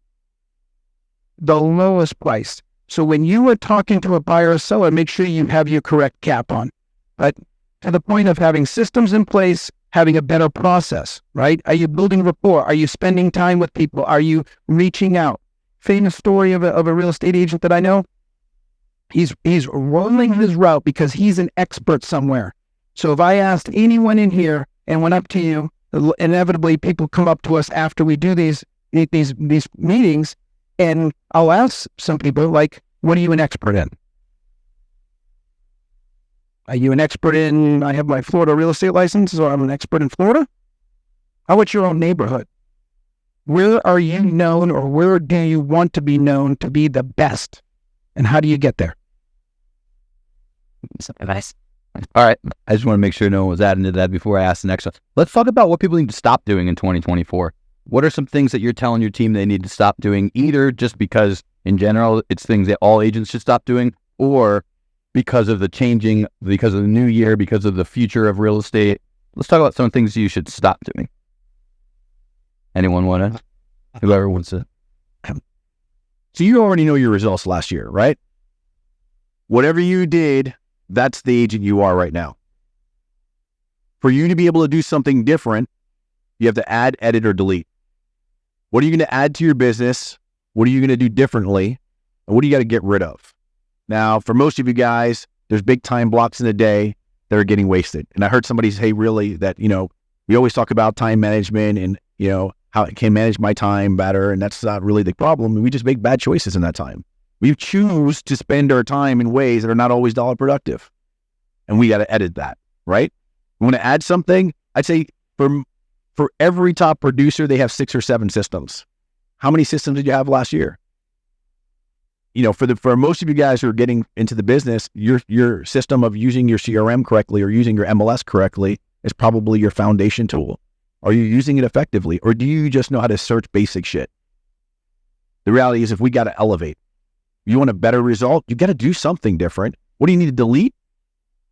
L: The lowest price. So when you are talking to a buyer or seller, make sure you have your correct cap on. But to the point of having systems in place, having a better process, right? Are you building rapport? Are you spending time with people? Are you reaching out? Famous story of a real estate agent that I know. He's rolling his route because he's an expert somewhere. So if I asked anyone in here and went up to you, inevitably people come up to us after we do these meetings, and I'll ask some people, like, what are you an expert in? Are you an expert in, I have my Florida real estate license, so I'm an expert in Florida? How about your own neighborhood? Where are you known, or where do you want to be known to be the best? And how do you get there?
H: Some advice. All right. I just want to make sure no one was adding to that before I ask the next one. Let's talk about what people need to stop doing in 2024. What are some things that you're telling your team they need to stop doing, either just because in general it's things that all agents should stop doing, or because of the new year, because of the future of real estate? Let's talk about some things you should stop doing. Anyone want to? Whoever wants to.
I: So you already know your results last year, right? Whatever you did, that's the agent you are right now. For you to be able to do something different, you have to add, edit, or delete. What are you going to add to your business? What are you going to do differently? And what do you got to get rid of? Now, for most of you guys, there's big time blocks in the day that are getting wasted. And I heard somebody say, really, that, we always talk about time management and, how I can manage my time better. And that's not really the problem. We just make bad choices in that time. We choose to spend our time in ways that are not always dollar productive. And we got to edit that, right? We want to add something. I'd say for every top producer, they have 6 or 7 systems. How many systems did you have last year? You know, for most of you guys who are getting into the business, your system of using your CRM correctly or using your MLS correctly is probably your foundation tool. Are you using it effectively, or do you just know how to search basic shit? The reality is, if we got to elevate, you want a better result, you got to do something different. What do you need to delete?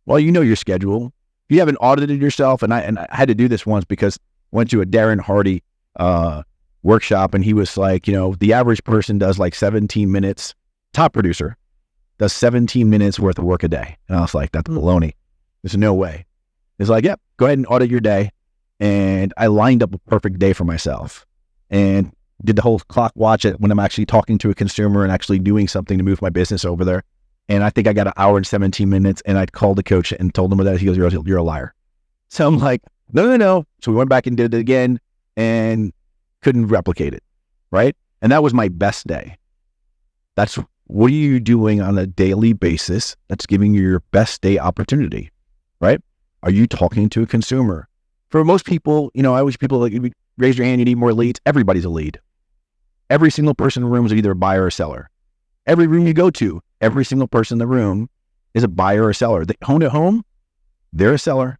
I: Well, you know your schedule. If you haven't audited yourself, and I had to do this once because I went to a Darren Hardy workshop, and he was like, you know, the average person does like 17 minutes. Top producer does 17 minutes worth of work a day. And I was like, that's baloney. There's no way. It's like, yep, go ahead and audit your day. And I lined up a perfect day for myself and did the whole clock watch it when I'm actually talking to a consumer and actually doing something to move my business over there. And I think I got an hour and 17 minutes, and I called the coach and told him that. He goes, you're a liar. So I'm like, no. So we went back and did it again and couldn't replicate it, right? And that was my best day. That's what are you doing on a daily basis that's giving you your best day opportunity, right? Are you talking to a consumer? For most people, you know, I wish people like, raise your hand, you need more leads. Everybody's a lead. Every single person in the room is either a buyer or a seller. Every room you go to, every single person in the room is a buyer or a seller. They own a home, they're a seller.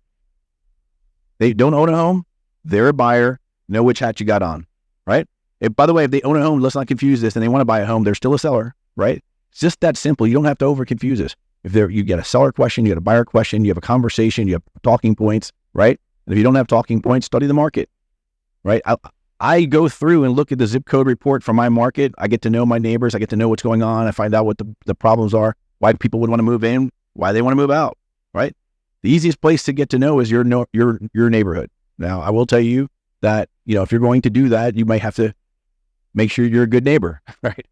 I: They don't own a home, they're a buyer. Know which hat you got on, right? By the way, if they own a home, let's not confuse this, and they want to buy a home, they're still a seller, right? It's just that simple. You don't have to over confuse this. If you get a seller question, you get a buyer question, you have a conversation, you have talking points, right? And if you don't have talking points, study the market, right? I go through and look at the zip code report from my market. I get to know my neighbors. I get to know what's going on. I find out what the problems are, why people would want to move in, why they want to move out, right? The easiest place to get to know is your neighborhood. Now, I will tell you that, you know, if you're going to do that, you might have to make sure you're a good neighbor, right?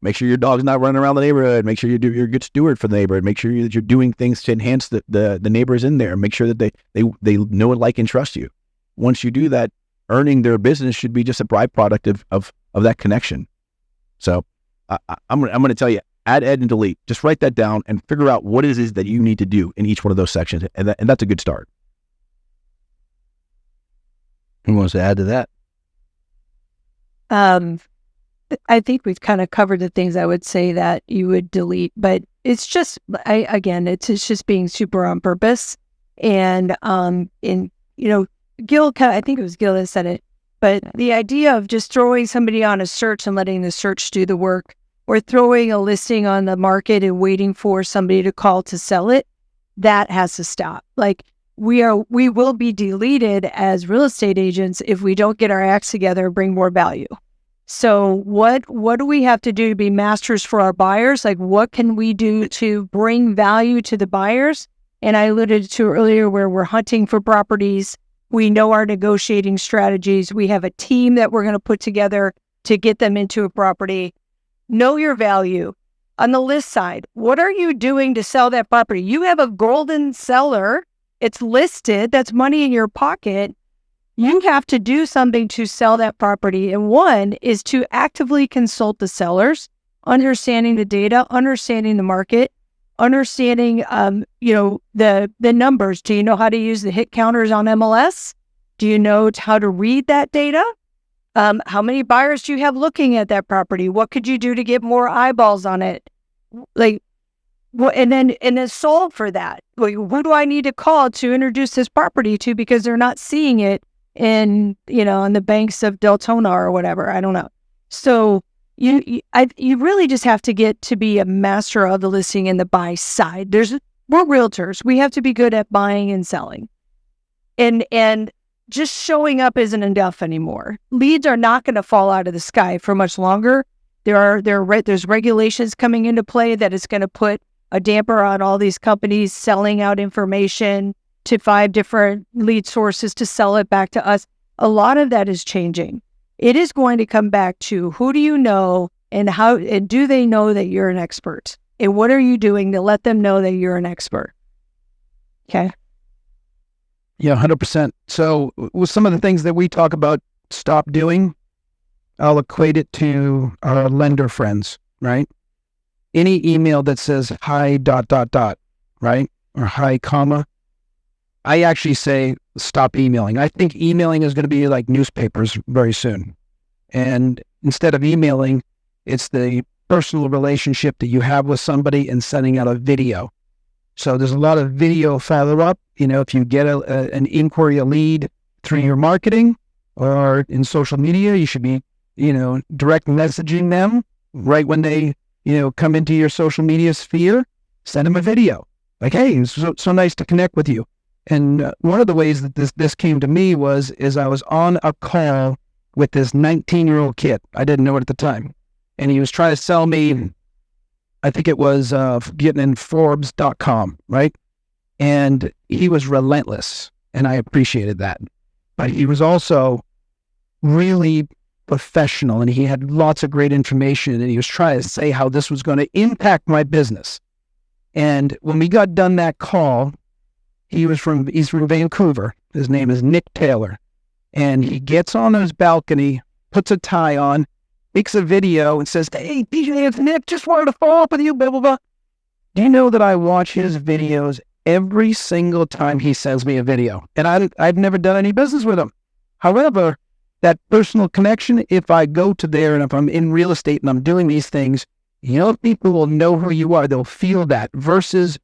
I: Make sure your dog's not running around the neighborhood. Make sure you're a good steward for the neighborhood. Make sure that you're doing things to enhance the neighbors in there. Make sure that they know and like and trust you. Once you do that, earning their business should be just a byproduct of that connection. So I'm going to tell you, add, ed, and delete. Just write that down and figure out what it is that you need to do in each one of those sections. And that's a good start.
F: Who wants to add to that?
K: I think we've kind of covered the things I would say that you would delete, but it's just, it's just being super on purpose. And, Gil, I think it was Gil that said it, but the idea of just throwing somebody on a search and letting the search do the work, or throwing a listing on the market and waiting for somebody to call to sell it, that has to stop. Like, we will be deleted as real estate agents if we don't get our acts together and bring more value. So what do we have to do to be masters for our buyers? Like, what can we do to bring value to the buyers? And I alluded to earlier where we're hunting for properties. We know our negotiating strategies. We have a team that we're going to put together to get them into a property. Know your value. On the list side, what are you doing to sell that property? You have a golden seller. It's listed. That's money in your pocket. You have to do something to sell that property. And one is to actively consult the sellers, understanding the data, understanding the market, understanding, the numbers. Do you know how to use the hit counters on MLS? Do you know how to read that data? How many buyers do you have looking at that property? What could you do to get more eyeballs on it? And then solve for that. Like, who do I need to call to introduce this property to, because they're not seeing it in the banks of Deltona or whatever. I don't know. So you really just have to get to be a master of the listing and the buy side. We're realtors. We have to be good at buying and selling. And just showing up isn't enough anymore. Leads are not going to fall out of the sky for much longer. There's regulations coming into play that is going to put a damper on all these companies selling out information to 5 different lead sources to sell it back to us. A lot of that is changing. It is going to come back to, who do you know, and how, and do they know that you're an expert? And what are you doing to let them know that you're an expert? Okay.
L: Yeah, 100%. So with some of the things that we talk about stop doing, I'll equate it to our lender friends, right? any email that says hi ... right? Or hi, comma. I actually say stop emailing. I think emailing is going to be like newspapers very soon. And instead of emailing, it's the personal relationship that you have with somebody and sending out a video. So there's a lot of video follow-up. If you get an inquiry, a lead through your marketing or in social media, you should be, direct messaging them right when they, come into your social media sphere. Send them a video. Like, hey, it's so nice to connect with you. And one of the ways that this came to me is I was on a call with this 19-year-old kid. I didn't know it at the time. And he was trying to sell me, I think it was getting in Forbes.com, right? And he was relentless, and I appreciated that. But he was also really professional, and he had lots of great information, and he was trying to say how this was going to impact my business. And when we got done that call, he's from Vancouver. His name is Nick Taylor. And he gets on his balcony, puts a tie on, makes a video and says, hey, TJ, it's Nick, just wanted to follow up with you, blah, blah, blah. Do you know that I watch his videos every single time he sends me a video? And I've never done any business with him. However, that personal connection, if I go to there and if I'm in real estate and I'm doing these things, people will know who you are. They'll feel that versus,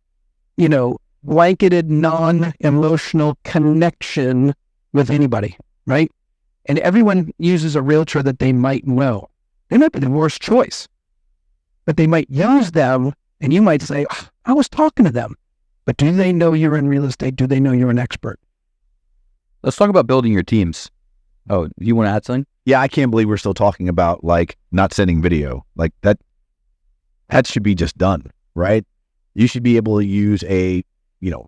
L: blanketed, non-emotional connection with anybody, right? And everyone uses a realtor that they might know. They might be the worst choice, but they might use them, and you might say, I was talking to them. But do they know you're in real estate? Do they know you're an expert?
H: Let's talk about building your teams. Oh, you want to add something?
I: Yeah, I can't believe we're still talking about not sending video. That should be just done, right? You should be able to use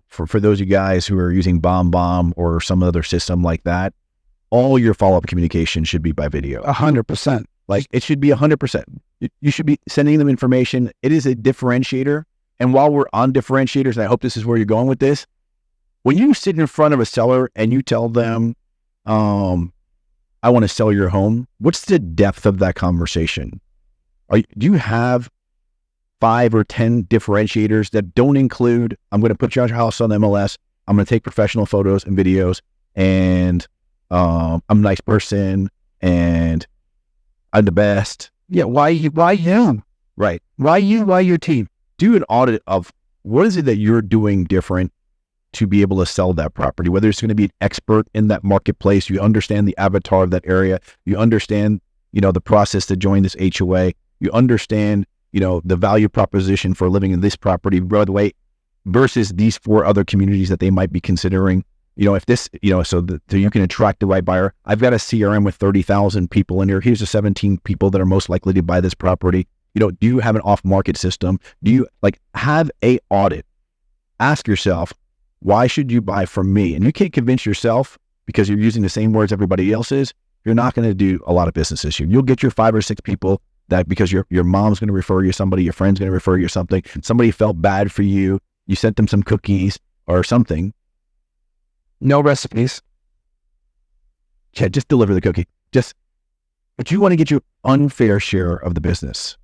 I: for those of you guys who are using BombBomb or some other system like that, all your follow-up communication should be by video.
L: 100%.
I: It should be 100%. You should be sending them information. It is a differentiator. And while we're on differentiators, and I hope this is where you're going with this, when you sit in front of a seller and you tell them, I want to sell your home, what's the depth of that conversation? Do you have 5 or 10 differentiators that don't include, I'm going to put your house on MLS, I'm going to take professional photos and videos, and I'm a nice person, and I'm the best.
L: Yeah, why you?
I: Right.
L: Why you? Why your team?
I: Do an audit of what is it that you're doing different to be able to sell that property, whether it's going to be an expert in that marketplace, you understand the avatar of that area, you understand, the process to join this HOA, you understand, the value proposition for living in this property, by the way, versus these 4 other communities that they might be considering. If this, so you can attract the right buyer. I've got a CRM with 30,000 people in here. Here's the 17 people that are most likely to buy this property. Do you have an off-market system? Do you have a audit? Ask yourself, why should you buy from me? And you can't convince yourself because you're using the same words everybody else is. You're not going to do a lot of business this year. You'll get your 5 or 6 people that because your mom's going to refer you somebody, your friend's going to refer you something, somebody felt bad for you, you sent them some cookies or something.
L: No recipes.
I: Yeah, just deliver the cookie. But you want to get your unfair share of the business.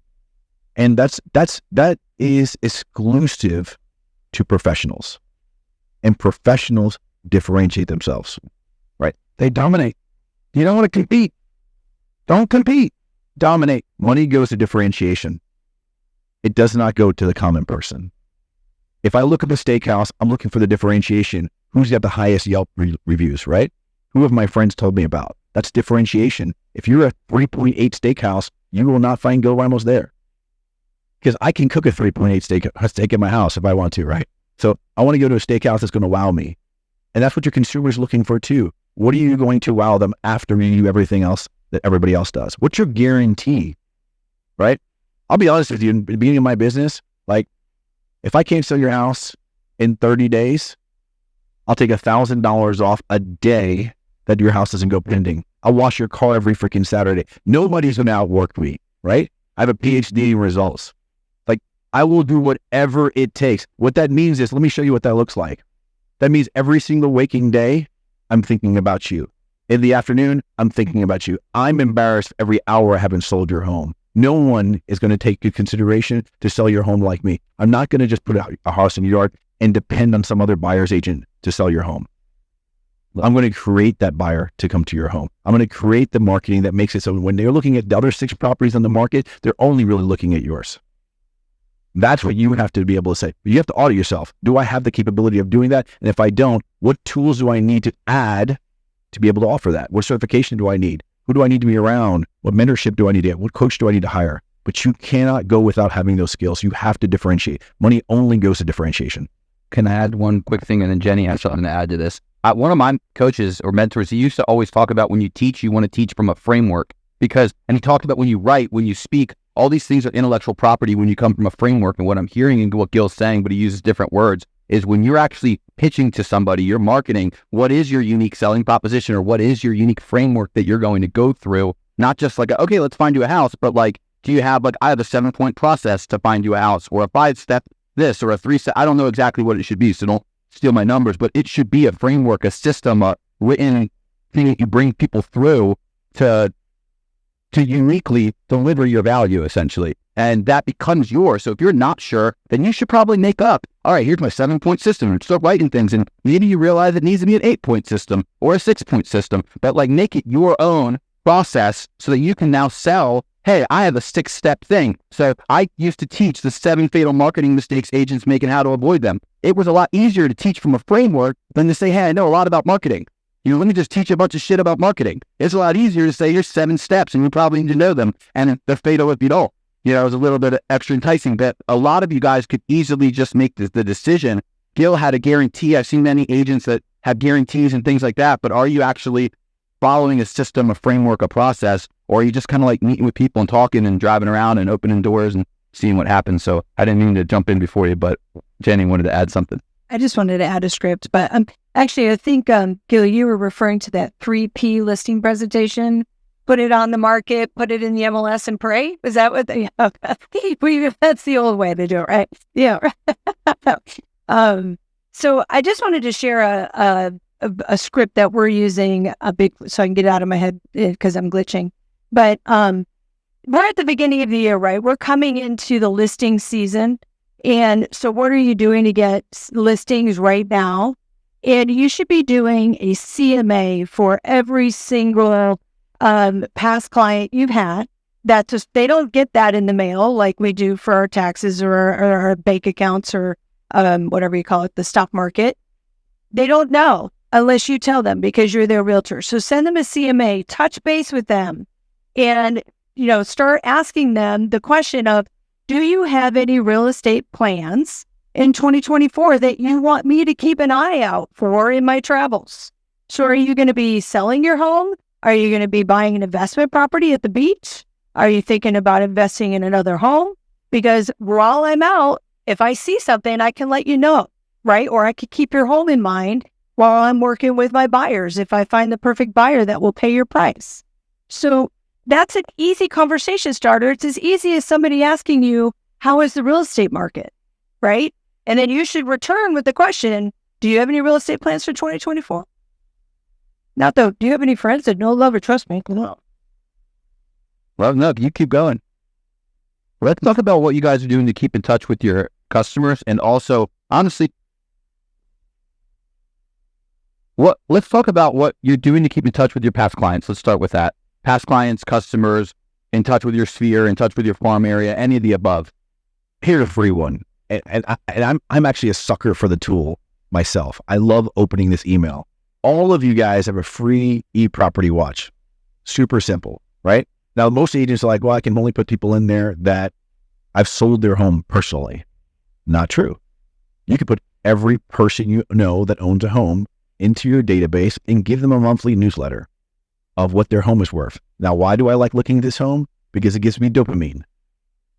I: And that is exclusive to professionals. And professionals differentiate themselves, right?
L: They dominate. You don't want to compete. Don't compete. Dominate.
I: Money goes to differentiation. It does not go to the common person. If I look at the steakhouse, I'm looking for the differentiation. Who's got the highest Yelp reviews, right? Who have my friends told me about? That's differentiation. If you're a 3.8 steakhouse, you will not find Gil Ramos there. Because I can cook a 3.8 steak in my house if I want to, right? So I want to go to a steakhouse that's going to wow me. And that's what your consumer's looking for too. What are you going to wow them after you do everything else that everybody else does? What's your guarantee, right? I'll be honest with you, in the beginning of my business, if I can't sell your house in 30 days, I'll take $1,000 off a day that your house doesn't go pending. I'll wash your car every freaking Saturday. Nobody's going to outwork me, right? I have a PhD in results. I will do whatever it takes. What that means is, let me show you what that looks like. That means every single waking day, I'm thinking about you. In the afternoon, I'm thinking about you. I'm embarrassed every hour I haven't sold your home. No one is going to take into consideration to sell your home like me. I'm not going to just put a house in your yard and depend on some other buyer's agent to sell your home. I'm going to create that buyer to come to your home. I'm going to create the marketing that makes it so when they're looking at the other 6 properties on the market, they're only really looking at yours. That's what you have to be able to say. You have to audit yourself. Do I have the capability of doing that? And if I don't, what tools do I need to add to be able to offer that? What certification do I need? Who do I need to be around? What mentorship do I need to get? What coach do I need to hire? But you cannot go without having those skills. You have to differentiate. Money only goes to differentiation.
H: Can I add one quick thing? And then Jenny has something to add to this. One of my coaches or mentors, he used to always talk about when you teach, you want to teach from a framework and he talked about when you write, when you speak, all these things are intellectual property when you come from a framework. And what I'm hearing and what Gil's saying, but he uses different words, is when you're actually pitching to somebody, you're marketing, what is your unique selling proposition or what is your unique framework that you're going to go through? Not just like, okay, let's find you a house, but like, do you have I have a 7-point process to find you a house or a 5-step this or a 3-step, I don't know exactly what it should be, so don't steal my numbers, but it should be a framework, a system, a written thing that you bring people through to uniquely deliver your value, essentially. And that becomes yours. So if you're not sure, then you should probably make up, all right, here's my 7-point system and start writing things. And maybe you realize it needs to be an 8-point system or a 6-point system, but like make it your own process so that you can now sell, hey, I have a 6-step thing. So I used to teach the 7 fatal marketing mistakes agents make and how to avoid them. It was a lot easier to teach from a framework than to say, hey, I know a lot about marketing. Let me just teach you a bunch of shit about marketing. It's a lot easier to say here's 7 steps and you probably need to know them. And they're fatal if you don't. It was a little bit extra enticing, but a lot of you guys could easily just make the decision. Gil had a guarantee. I've seen many agents that have guarantees and things like that, but are you actually following a system, a framework, a process, or are you just kind of like meeting with people and talking and driving around and opening doors and seeing what happens? So I didn't mean to jump in before you, but Jenny wanted to add something.
K: I just wanted to add a script, but actually, I think, Gil, you were referring to that 3P listing presentation. Put it on the market, put it in the MLS and pray. Is that what they have? That's the old way to do it, right? Yeah. So I just wanted to share a script that we're using so I can get it out of my head because I'm glitching. But we're at the beginning of the year, right? We're coming into the listing season. And so what are you doing to get listings right now? And you should be doing a CMA for every single past client you've had. They don't get that in the mail like we do for our taxes or our bank accounts or whatever you call it, the stock market. They don't know unless you tell them because you're their realtor. So send them a CMA, touch base with them, and start asking them the question of, do you have any real estate plans in 2024 that you want me to keep an eye out for in my travels? So are you going to be selling your home? Are you going to be buying an investment property at the beach? Are you thinking about investing in another home? Because while I'm out, if I see something, I can let you know, right? Or I could keep your home in mind while I'm working with my buyers if I find the perfect buyer that will pay your price. So that's an easy conversation starter. It's as easy as somebody asking you, how is the real estate market, right? And then you should return with the question, do you have any real estate plans for 2024? Not though, do you have any friends that know, love, or trust me? No.
H: Well, no, you keep going. Let's talk about what you guys are doing to keep in touch with your customers. And also, honestly, let's talk about what you're doing to keep in touch with your past clients. Let's start with that. Past clients, customers, in touch with your sphere, in touch with your farm area, any of the above.
I: Here's a free one. And I'm actually a sucker for the tool myself. I love opening this email. All of you guys have a free eProperty Watch. Super simple, right? Now, most agents are like, well, I can only put people in there that I've sold their home personally. Not true. You can put every person you know that owns a home into your database and give them a monthly newsletter of what their home is worth. Now, why do I like looking at this home? Because it gives me dopamine.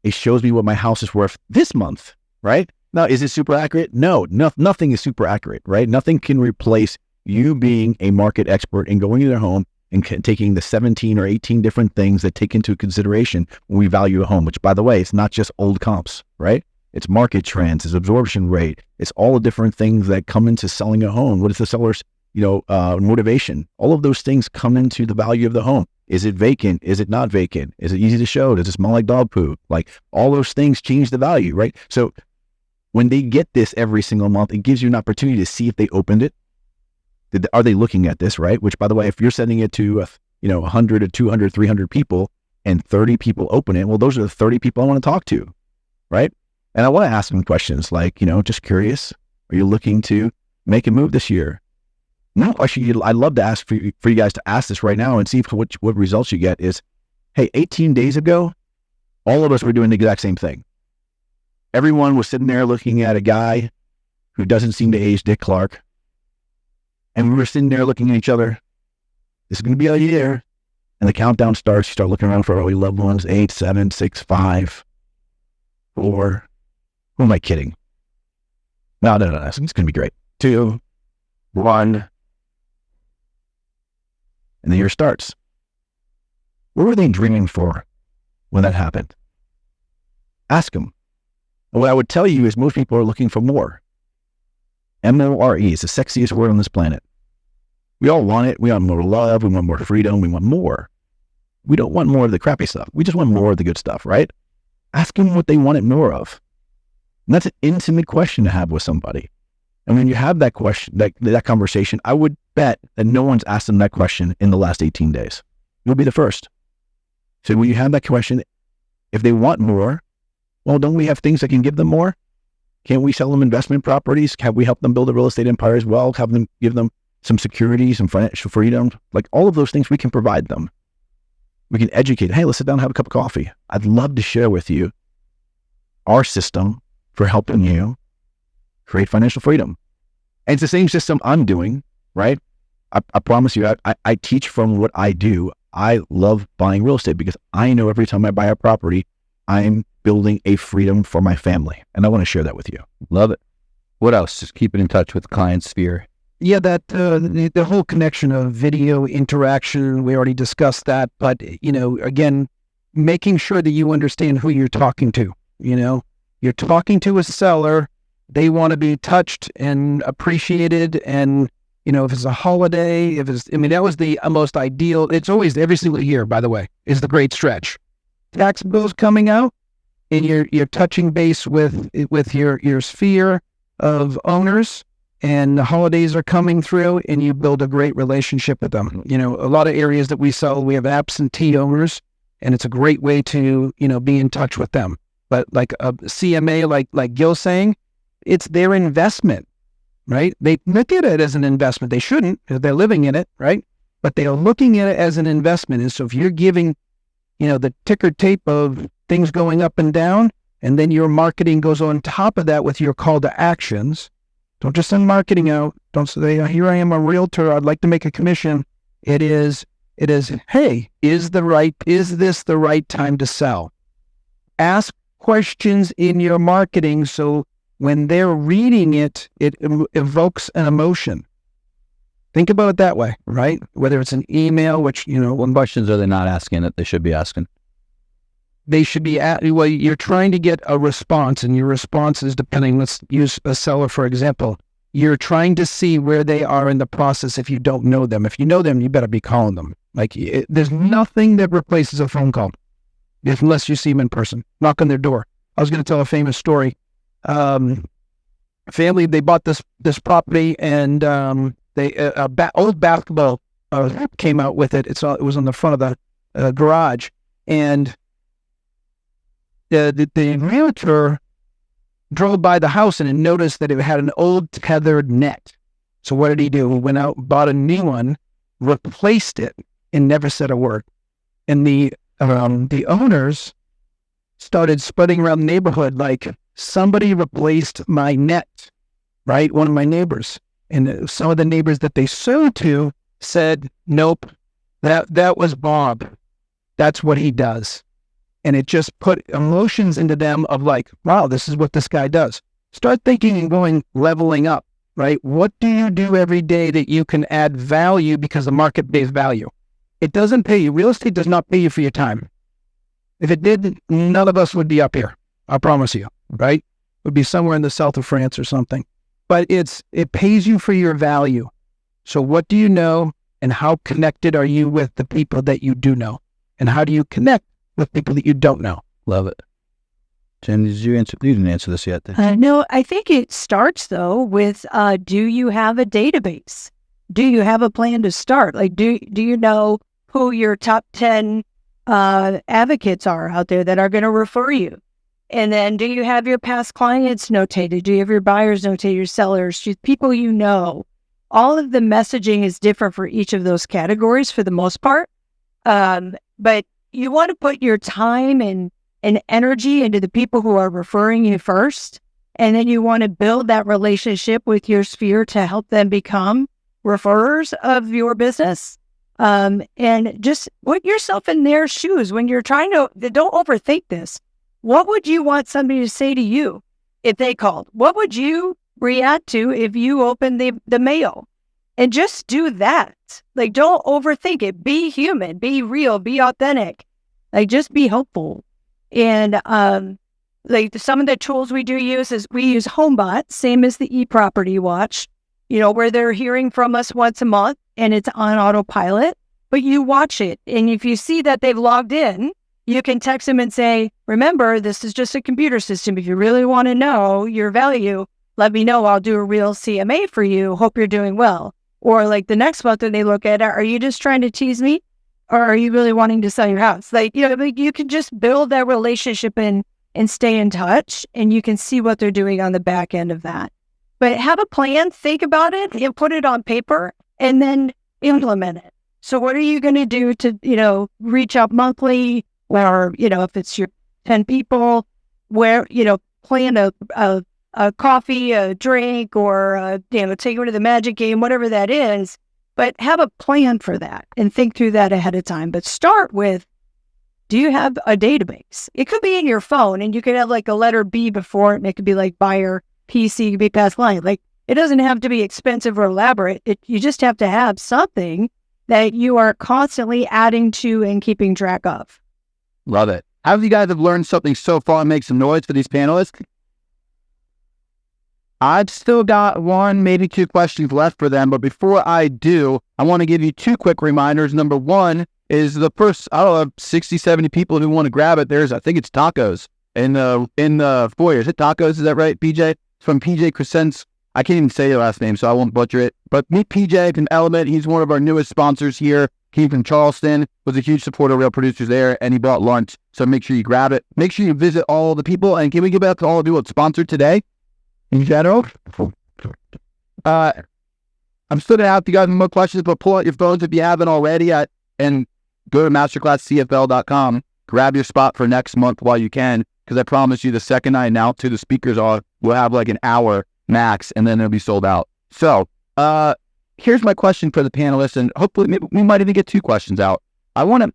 I: It shows me what my house is worth this month, right? Now, is it super accurate? No, nothing is super accurate, right? Nothing can replace you being a market expert and going to their home and taking the 17 or 18 different things that take into consideration when we value a home, which, by the way, it's not just old comps, right? It's market trends, it's absorption rate, it's all the different things that come into selling a home. What is the seller's motivation? All of those things come into the value of the home. Is it vacant? Is it not vacant? Is it easy to show? Does it smell like dog poo? Like all those things change the value, right? So when they get this every single month, it gives you an opportunity to see if they opened it. Are they looking at this, right? Which, by the way, if you're sending it to 100 to 200, 300 people and 30 people open it, well, those are the 30 people I want to talk to, right? And I want to ask them questions like, just curious, are you looking to make a move this year? No question I'd love to ask for you guys to ask this right now and see what results you get is, hey, 18 days ago, all of us were doing the exact same thing. Everyone was sitting there looking at a guy who doesn't seem to age Dick Clark. And we were sitting there looking at each other. This is going to be a year. And the countdown starts. You start looking around for early loved ones. 8, 7, 6, 5, 4. Who am I kidding? No. It's going to be great. 2, 1. And the year starts. What were they dreaming for when that happened? Ask them. And what I would tell you is most people are looking for more. M-O-R-E is the sexiest word on this planet. We all want it. We want more love. We want more freedom. We want more. We don't want more of the crappy stuff. We just want more of the good stuff, right? Ask them what they wanted more of. And that's an intimate question to have with somebody. And when you have that question, that conversation, I would bet that no one's asked them that question in the last 18 days. You'll be the first. So when you have that question, if they want more, well, don't we have things that can give them more? Can't we sell them investment properties? Have we helped them build a real estate empire as well? Have them give them some security, some financial freedom? Like all of those things we can provide them. We can educate. Hey, let's sit down and have a cup of coffee. I'd love to share with you our system for helping you create financial freedom. And it's the same system I'm doing, right? I promise you, I teach from what I do. I love buying real estate because I know every time I buy a property, I'm building a freedom for my family. And I want to share that with you.
H: Love it. What else? Just keeping in touch with the client sphere.
L: Yeah, that the whole connection of video interaction, we already discussed that. But, again, making sure that you understand who you're talking to. You're talking to a seller. They want to be touched and appreciated. And, if it's a holiday, that was the most ideal. It's always every single year, by the way, is the great stretch. Tax bills coming out, and you're touching base with your sphere of owners, and the holidays are coming through, and you build a great relationship with them. A lot of areas that we sell, we have absentee owners, and it's a great way to be in touch with them. But like a CMA, like Gil's saying, it's their investment, right? They look at it as an investment. They shouldn't, because they're living in it, right? But they are looking at it as an investment. And so if you're giving the ticker tape of things going up and down, and then your marketing goes on top of that with your call to actions. Don't just send marketing out. Don't say, here I am, a realtor. I'd like to make a commission. It is, hey, is this the right time to sell? Ask questions in your marketing so when they're reading it, it evokes an emotion. Think about it that way, right? Whether it's an email, which,
H: What questions are they not asking that they should be asking?
L: They should be well, you're trying to get a response, and your response is depending. Let's use a seller, for example. You're trying to see where they are in the process if you don't know them. If you know them, you better be calling them. There's nothing that replaces a phone call unless you see them in person. Knock on their door. I was going to tell a famous story. Family, they bought this property, and old basketball came out with it. It was on the front of the garage, and the realtor drove by the house and noticed that it had an old tethered net. So what did he do? He went out, bought a new one, replaced it, and never said a word. And the owners started spreading around the neighborhood like, somebody replaced my net, right? One of my neighbors. And some of the neighbors that they sold to said, nope, that was Bob. That's what he does. And it just put emotions into them of like, wow, this is what this guy does. Start thinking and leveling up, right? What do you do every day that you can add value because the market pays value? It doesn't pay you. Real estate does not pay you for your time. If it did, none of us would be up here. I promise you, right? Would be somewhere in the south of France or something. But it pays you for your value. So what do you know? And how connected are you with the people that you do know? And how do you connect with people that you don't know?
I: Love it. Jen, did you answer? You didn't answer this yet.
K: No, I think it starts though with, do you have a database? Do you have a plan to start? Like, do you know who your top 10 advocates are out there that are going to refer you? And then do you have your past clients notated? Do you have your buyers notated, your sellers, just people you know? All of the messaging is different for each of those categories for the most part. But you want to put your time and energy into the people who are referring you first. And then you want to build that relationship with your sphere to help them become referrers of your business. And just put yourself in their shoes when you're trying to, don't overthink this. What would you want somebody to say to you if they called? What would you react to if you opened the mail? And just do that. Like, don't overthink it. Be human, be real, be authentic. Like, just be hopeful. And like some of the tools we do use is we use HomeBot, same as the eProperty Watch, where they're hearing from us once a month and it's on autopilot, but you watch it. And if you see that they've logged in, you can text them and say, remember, this is just a computer system. If you really want to know your value, let me know. I'll do a real CMA for you. Hope you're doing well. Or like the next month when they look at it, are you just trying to tease me? Or are you really wanting to sell your house? Like, you can just build that relationship and stay in touch, and you can see what they're doing on the back end of that. But have a plan, think about it, and put it on paper, and then implement it. So what are you going to do to, reach out monthly? Or, if it's your 10 people, where, plan a coffee, a drink, or, take them to the magic game, whatever that is. But have a plan for that and think through that ahead of time. But start with, do you have a database? It could be in your phone, and you could have like a letter B before it, and it could be like buyer, PC, could be past client. Like, it doesn't have to be expensive or elaborate. You just have to have something that you are constantly adding to and keeping track of.
I: Love it. How have you guys have learned something so far and make some noise for these panelists? I've still got one, maybe two questions left for them. But before I do, I want to give you two quick reminders. Number one is the first, 60, 70 people who want to grab it. I think it's tacos in the foyer. Is it tacos? Is that right, PJ? It's from PJ Crescent's. I can't even say your last name, so I won't butcher it. But meet PJ from Element. He's one of our newest sponsors here. Came from Charleston, was a huge supporter of Real Producers there, and he brought lunch. So make sure you grab it. Make sure you visit all the people. And can we give back to all of you what's sponsored today? In general, I'm still going to have you guys more questions, but pull out your phones if you haven't already and go to MasterclassCFL.com. Grab your spot for next month while you can, because I promise you the second I announce who the speakers are, we'll have like an hour max, and then it'll be sold out. So here's my question for the panelists, and hopefully maybe we might even get two questions out. I want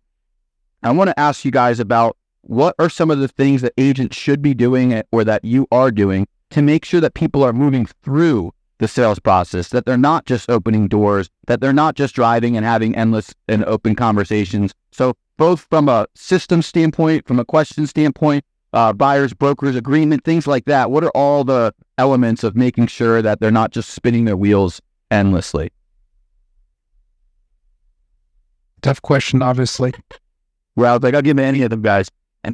I: to ask you guys about what are some of the things that agents should be doing or that you are doing to make sure that people are moving through the sales process, that they're not just opening doors, that they're not just driving and having endless and open conversations. So both from a system standpoint, from a question standpoint, buyers, brokers, agreement, things like that. What are all the elements of making sure that they're not just spinning their wheels endlessly?
L: Tough question, obviously.
I: Well, I'll give any of them guys.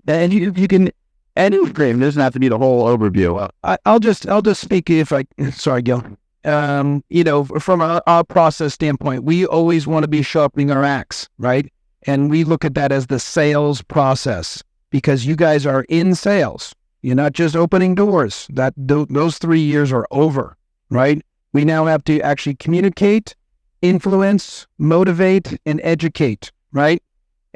I: And you can, any frame, doesn't have to be the whole overview.
L: I'll just speak sorry, Gil. From our process standpoint, we always want to be sharpening our axe, right? And we look at that as the sales process, because you guys are in sales. You're not just opening doors. Those 3 years are over, right? We now have to actually communicate, influence, motivate, and educate, right?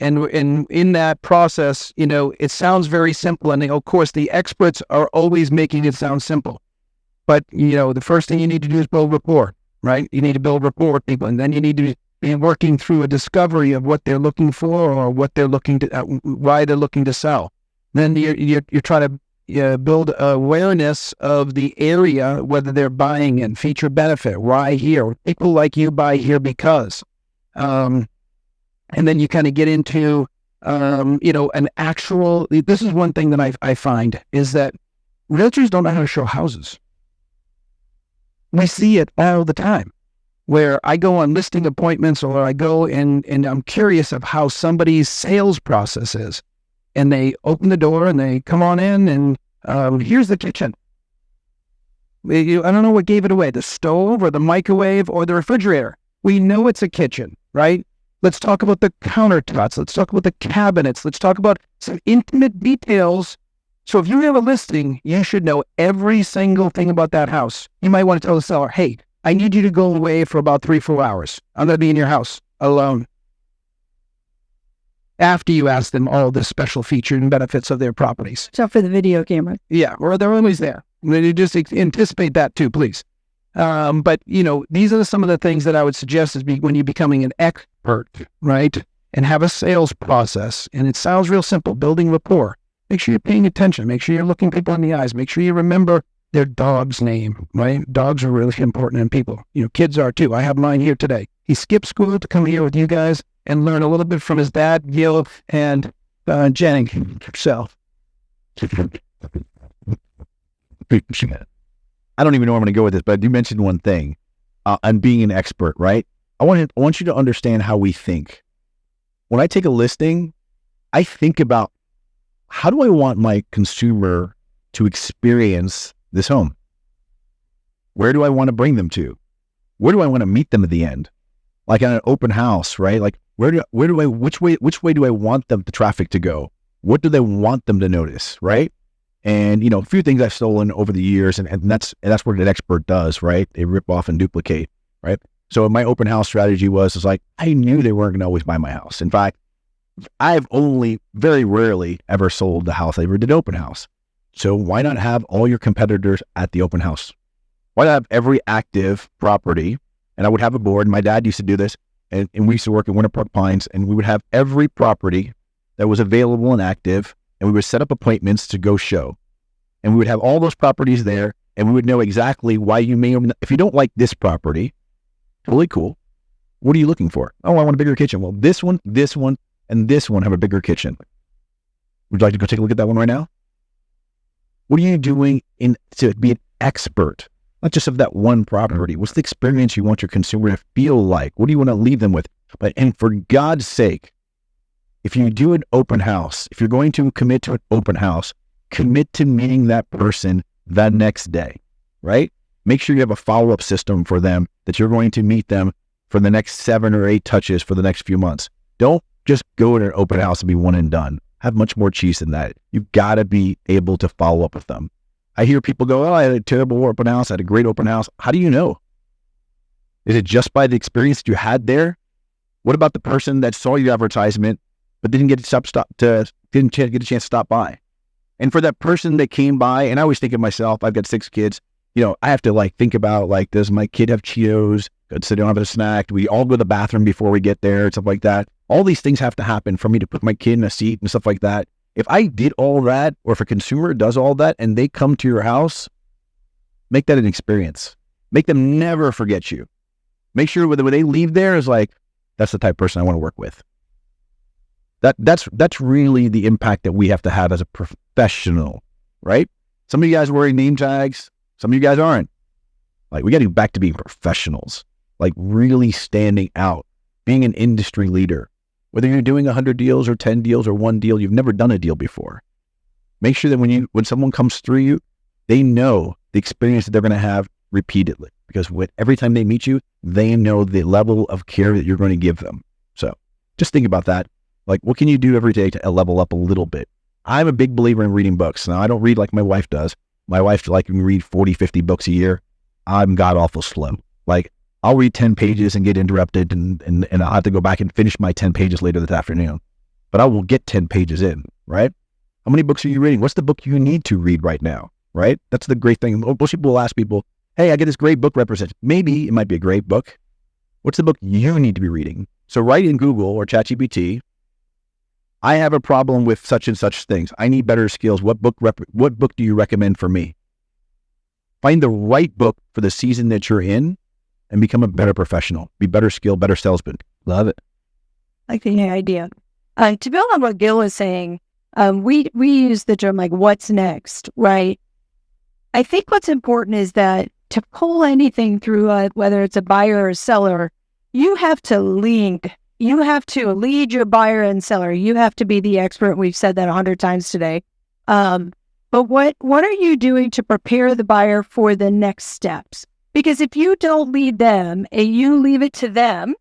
L: And in that process, it sounds very simple. And of course, the experts are always making it sound simple. But, the first thing you need to do is build rapport, right? You need to build rapport with people. And then you need to be working through a discovery of what they're looking for or what they're looking to, why they're looking to sell. Then you're trying to build awareness of the area, whether they're buying in, feature benefit, why here? People like you buy here because. And then you kind of get into, an actual, this is one thing that I find is that realtors don't know how to show houses. We see it all the time. where I go on listing appointments or I go and I'm curious of how somebody's sales process is. And they open the door and they come on in and here's the kitchen. I don't know what gave it away, the stove or the microwave or the refrigerator. We know it's a kitchen, right? Let's talk about the countertops. Let's talk about the cabinets. Let's talk about some intimate details. So if you have a listing, you should know every single thing about that house. You might want to tell the seller, hey, I need you to go away for about 3-4 hours. I'm going to be in your house alone. After you ask them all the special features and benefits of their properties.
K: Except for the video camera.
L: Yeah, or they're always there. You just anticipate that too, please. But, these are some of the things that I would suggest is when you're becoming an expert, right? And have a sales process. And it sounds real simple, building rapport. Make sure you're paying attention. Make sure you're looking people in the eyes. Make sure you remember their dog's name, right? Dogs are really important in people. Kids are too. I have mine here today. He skipped school to come here with you guys and learn a little bit from his dad, Gil, and Jenny herself.
I: I don't even know where I'm going to go with this, but I do mention one thing on being an expert, right? I want you to understand how we think. When I take a listing, I think about how do I want my consumer to experience this home? Where do I want to bring them to? Where do I want to meet them at the end? Like at an open house, right? Like which way do I want them the traffic to go? What do they want them to notice, right? And a few things I've stolen over the years, and that's what an expert does, right? They rip off and duplicate, right? So my open house strategy was like I knew they weren't going to always buy my house. In fact, I've only very rarely ever sold the house I ever did open house. So why not have all your competitors at the open house? Why not have every active property? And I would have a board. My dad used to do this, and we used to work in Winter Park Pines, and we would have every property that was available and active, and we would set up appointments to go show. And we would have all those properties there, and we would know exactly why you may, if you don't like this property, totally cool. What are you looking for? Oh, I want a bigger kitchen. Well, this one, and this one have a bigger kitchen. Would you like to go take a look at that one right now? What are you doing to be an expert? Not just of that one property. What's the experience you want your consumer to feel like? What do you want to leave them with? And for God's sake, if you do an open house, if you're going to commit to an open house, commit to meeting that person the next day, right? Make sure you have a follow-up system for them, that you're going to meet them for the next 7 or 8 touches for the next few months. Don't just go to an open house and be one and done. Have much more cheese than that. You've got to be able to follow up with them. I hear people go, oh, I had a terrible open house. I had a great open house. How do you know? Is it just by the experience that you had there? What about the person that saw your advertisement but didn't get a chance to stop by? And for that person that came by, and I always think of myself, I've got 6 kids, I have to think about does my kid have Cheetos? So they don't have a snack? Do we all go to the bathroom before we get there? Stuff like that. All these things have to happen for me to put my kid in a seat and stuff like that. If I did all that, or if a consumer does all that and they come to your house, make that an experience. Make them never forget you. Make sure when they leave there is that's the type of person I want to work with. That's really the impact that we have to have as a professional, right? Some of you guys are wearing name tags. Some of you guys aren't. We got to get back to being professionals, really standing out, being an industry leader. Whether you're doing 100 deals or 10 deals or 1 deal, you've never done a deal before. Make sure that when someone comes through you, they know the experience that they're going to have repeatedly, because every time they meet you, they know the level of care that you're going to give them. So just think about that. What can you do every day to level up a little bit? I'm a big believer in reading books. Now, I don't read like my wife does. My wife can read 40, 50 books a year. I'm god-awful slow. I'll read 10 pages and get interrupted, and I'll have to go back and finish my 10 pages later this afternoon. But I will get 10 pages in, right? How many books are you reading? What's the book you need to read right now, right? That's the great thing. Most people will ask people, hey, I get this great book represented. Maybe it might be a great book. What's the book you need to be reading? So write in Google or ChatGPT, I have a problem with such and such things. I need better skills. What book do you recommend for me? Find the right book for the season that you're in, and become a better professional. Be better skilled, better salesman. Love it.
K: I like the idea. To build on what Gil was saying, we use the term what's next, right? I think what's important is that to pull anything through, whether it's a buyer or a seller, you have to lead. You have to lead your buyer and seller. You have to be the expert. We've said that 100 times today. But what are you doing to prepare the buyer for the next steps? Because if you don't lead them and you leave it to them,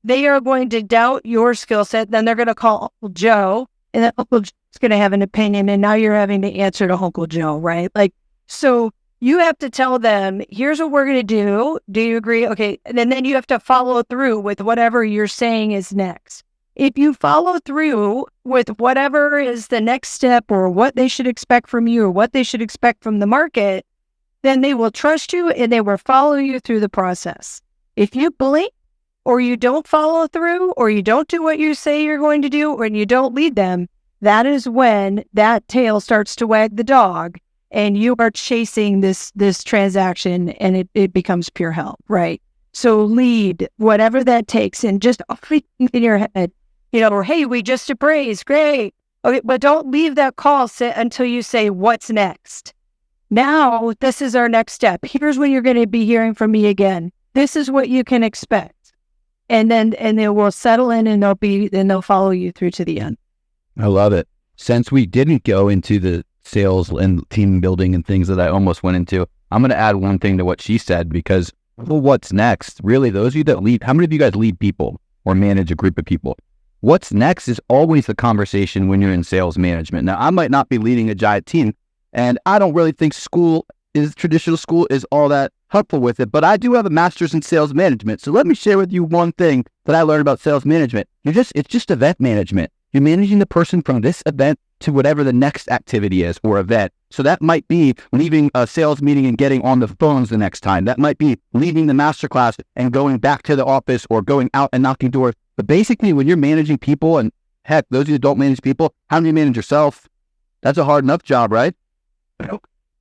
K: they are going to doubt your skill set. Then they're going to call Uncle Joe, and then Uncle Joe's going to have an opinion, and now you're having to answer to Uncle Joe, right? Like, so you have to tell them, here's what we're going to do. Do you agree? Okay. And then you have to follow through with whatever you're saying is next. If you follow through with whatever is the next step or what they should expect from you or what they should expect from the market, then they will trust you and they will follow you through the process. If you blink or you don't follow through or you don't do what you say you're going to do or you don't lead them, that is when that tail starts to wag the dog and you are chasing this transaction and it becomes pure hell, right? So lead, whatever that takes, and just in your head, or hey, we just appraised, great. Okay, but don't leave that call until you say, what's next? Now, this is our next step. Here's when you're going to be hearing from me again. This is what you can expect. And they will settle in and they'll follow you through to the end.
H: I love it. Since we didn't go into the sales and team building and things that I almost went into, I'm going to add one thing to what she said, because what's next? Really, those of you that lead, how many of you guys lead people or manage a group of people? What's next is always the conversation when you're in sales management. Now, I might not be leading a giant team, and I don't really think traditional school is all that helpful with it, but I do have a master's in sales management. So let me share with you one thing that I learned about sales management. It's just event management. You're managing the person from this event to whatever the next activity is or event. So that might be leaving a sales meeting and getting on the phones the next time. That might be leaving the masterclass and going back to the office or going out and knocking doors. But basically, when you're managing people, and heck, those of you that don't manage people, how do you manage yourself? That's a hard enough job, right?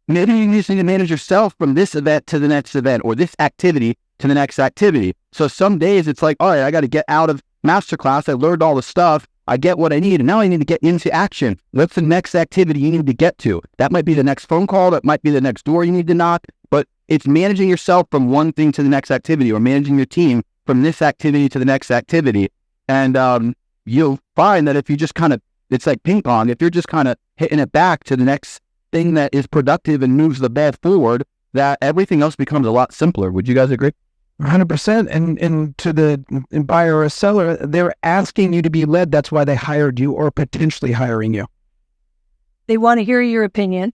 H: Maybe you just need to manage yourself from this event to the next event or this activity to the next activity. So some days it's like, all right, I got to get out of masterclass. I learned all the stuff. I get what I need, and now I need to get into action. What's the next activity you need to get to? That might be the next phone call. That might be the next door you need to knock. But it's managing yourself from one thing to the next activity, or managing your team from this activity to the next activity. And you'll find that if you just kind of, it's like ping pong. If you're just kind of hitting it back to the next thing that is productive and moves the bed forward, that everything else becomes a lot simpler. Would you guys agree?
L: 100%. And to the buyer or seller, they're asking you to be led. That's why they hired you or potentially hiring you.
K: They want to hear your opinion,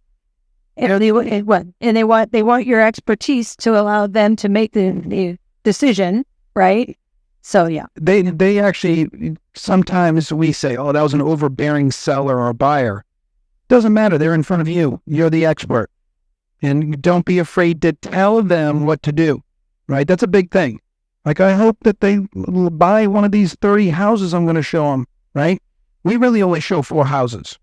K: and they want your expertise to allow them to make the decision, right? So yeah,
L: they actually, sometimes we say, oh, that was an overbearing seller or buyer. Doesn't matter. They're in front of you. You're the expert, and don't be afraid to tell them what to do. Right? That's a big thing. Like, I hope that they buy one of these 30 houses I'm going to show them, right? We really only show 4 houses,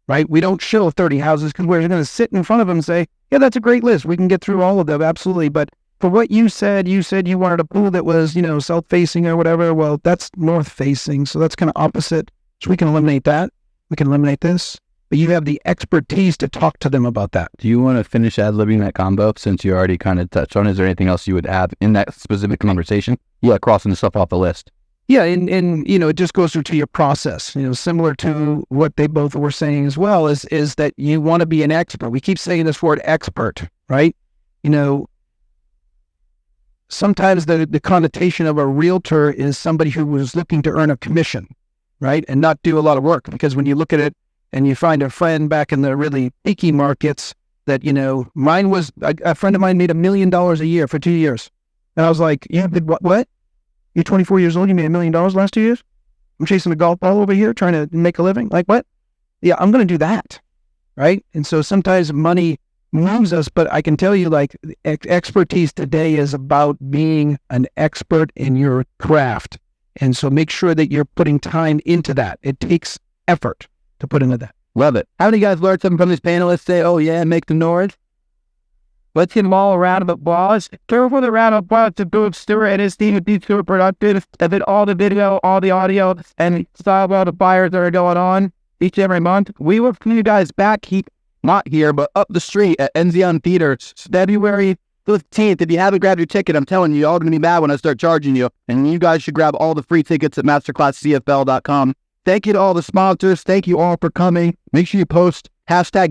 L: right? We don't show 30 houses because we're going to sit in front of them and say, yeah, that's a great list. We can get through all of them. Absolutely. But for what you said you wanted a pool that was, south-facing or whatever. Well, that's north-facing. So that's kind of opposite. So we can eliminate that. We can eliminate this. But you have the expertise to talk to them about that.
H: Do you want to finish ad-libbing that combo since you already kind of touched on it? Is there anything else you would add in that specific conversation? Yeah, crossing the stuff off the list.
L: Yeah, and it just goes through to your process. Similar to what they both were saying as well, is that you want to be an expert. We keep saying this word expert, right? Sometimes the connotation of a realtor is somebody who was looking to earn a commission, right? And not do a lot of work. Because when you look at it, and you find a friend back in the really peaky markets that, mine was, a friend of mine made $1 million a year for 2 years. And I was like, yeah, what? You're 24 years old, you made $1 million last 2 years? I'm chasing a golf ball over here trying to make a living? Like, what? Yeah, I'm going to do that, right? And so sometimes money moves us, but I can tell you, like, expertise today is about being an expert in your craft. And so make sure that you're putting time into that. It takes effort to put into that.
H: Love it. How many guys learned something from these panelists? Say, oh yeah, make the noise. Let's give them all a round of applause. Throw for the round of applause to Bob Stewart and his team of Deep Stewart Productive that did all the video, all the audio, and style all the buyers that are going on each and every month. We will bring you guys back, not here, but up the street at Enzion Theater, February
I: 15th. If you haven't grabbed your ticket, I'm telling you, y'all going to be mad when I start charging you. And you guys should grab all the free tickets at MasterclassCFL.com. Thank you to all the sponsors. Thank you all for coming. Make sure you post hashtag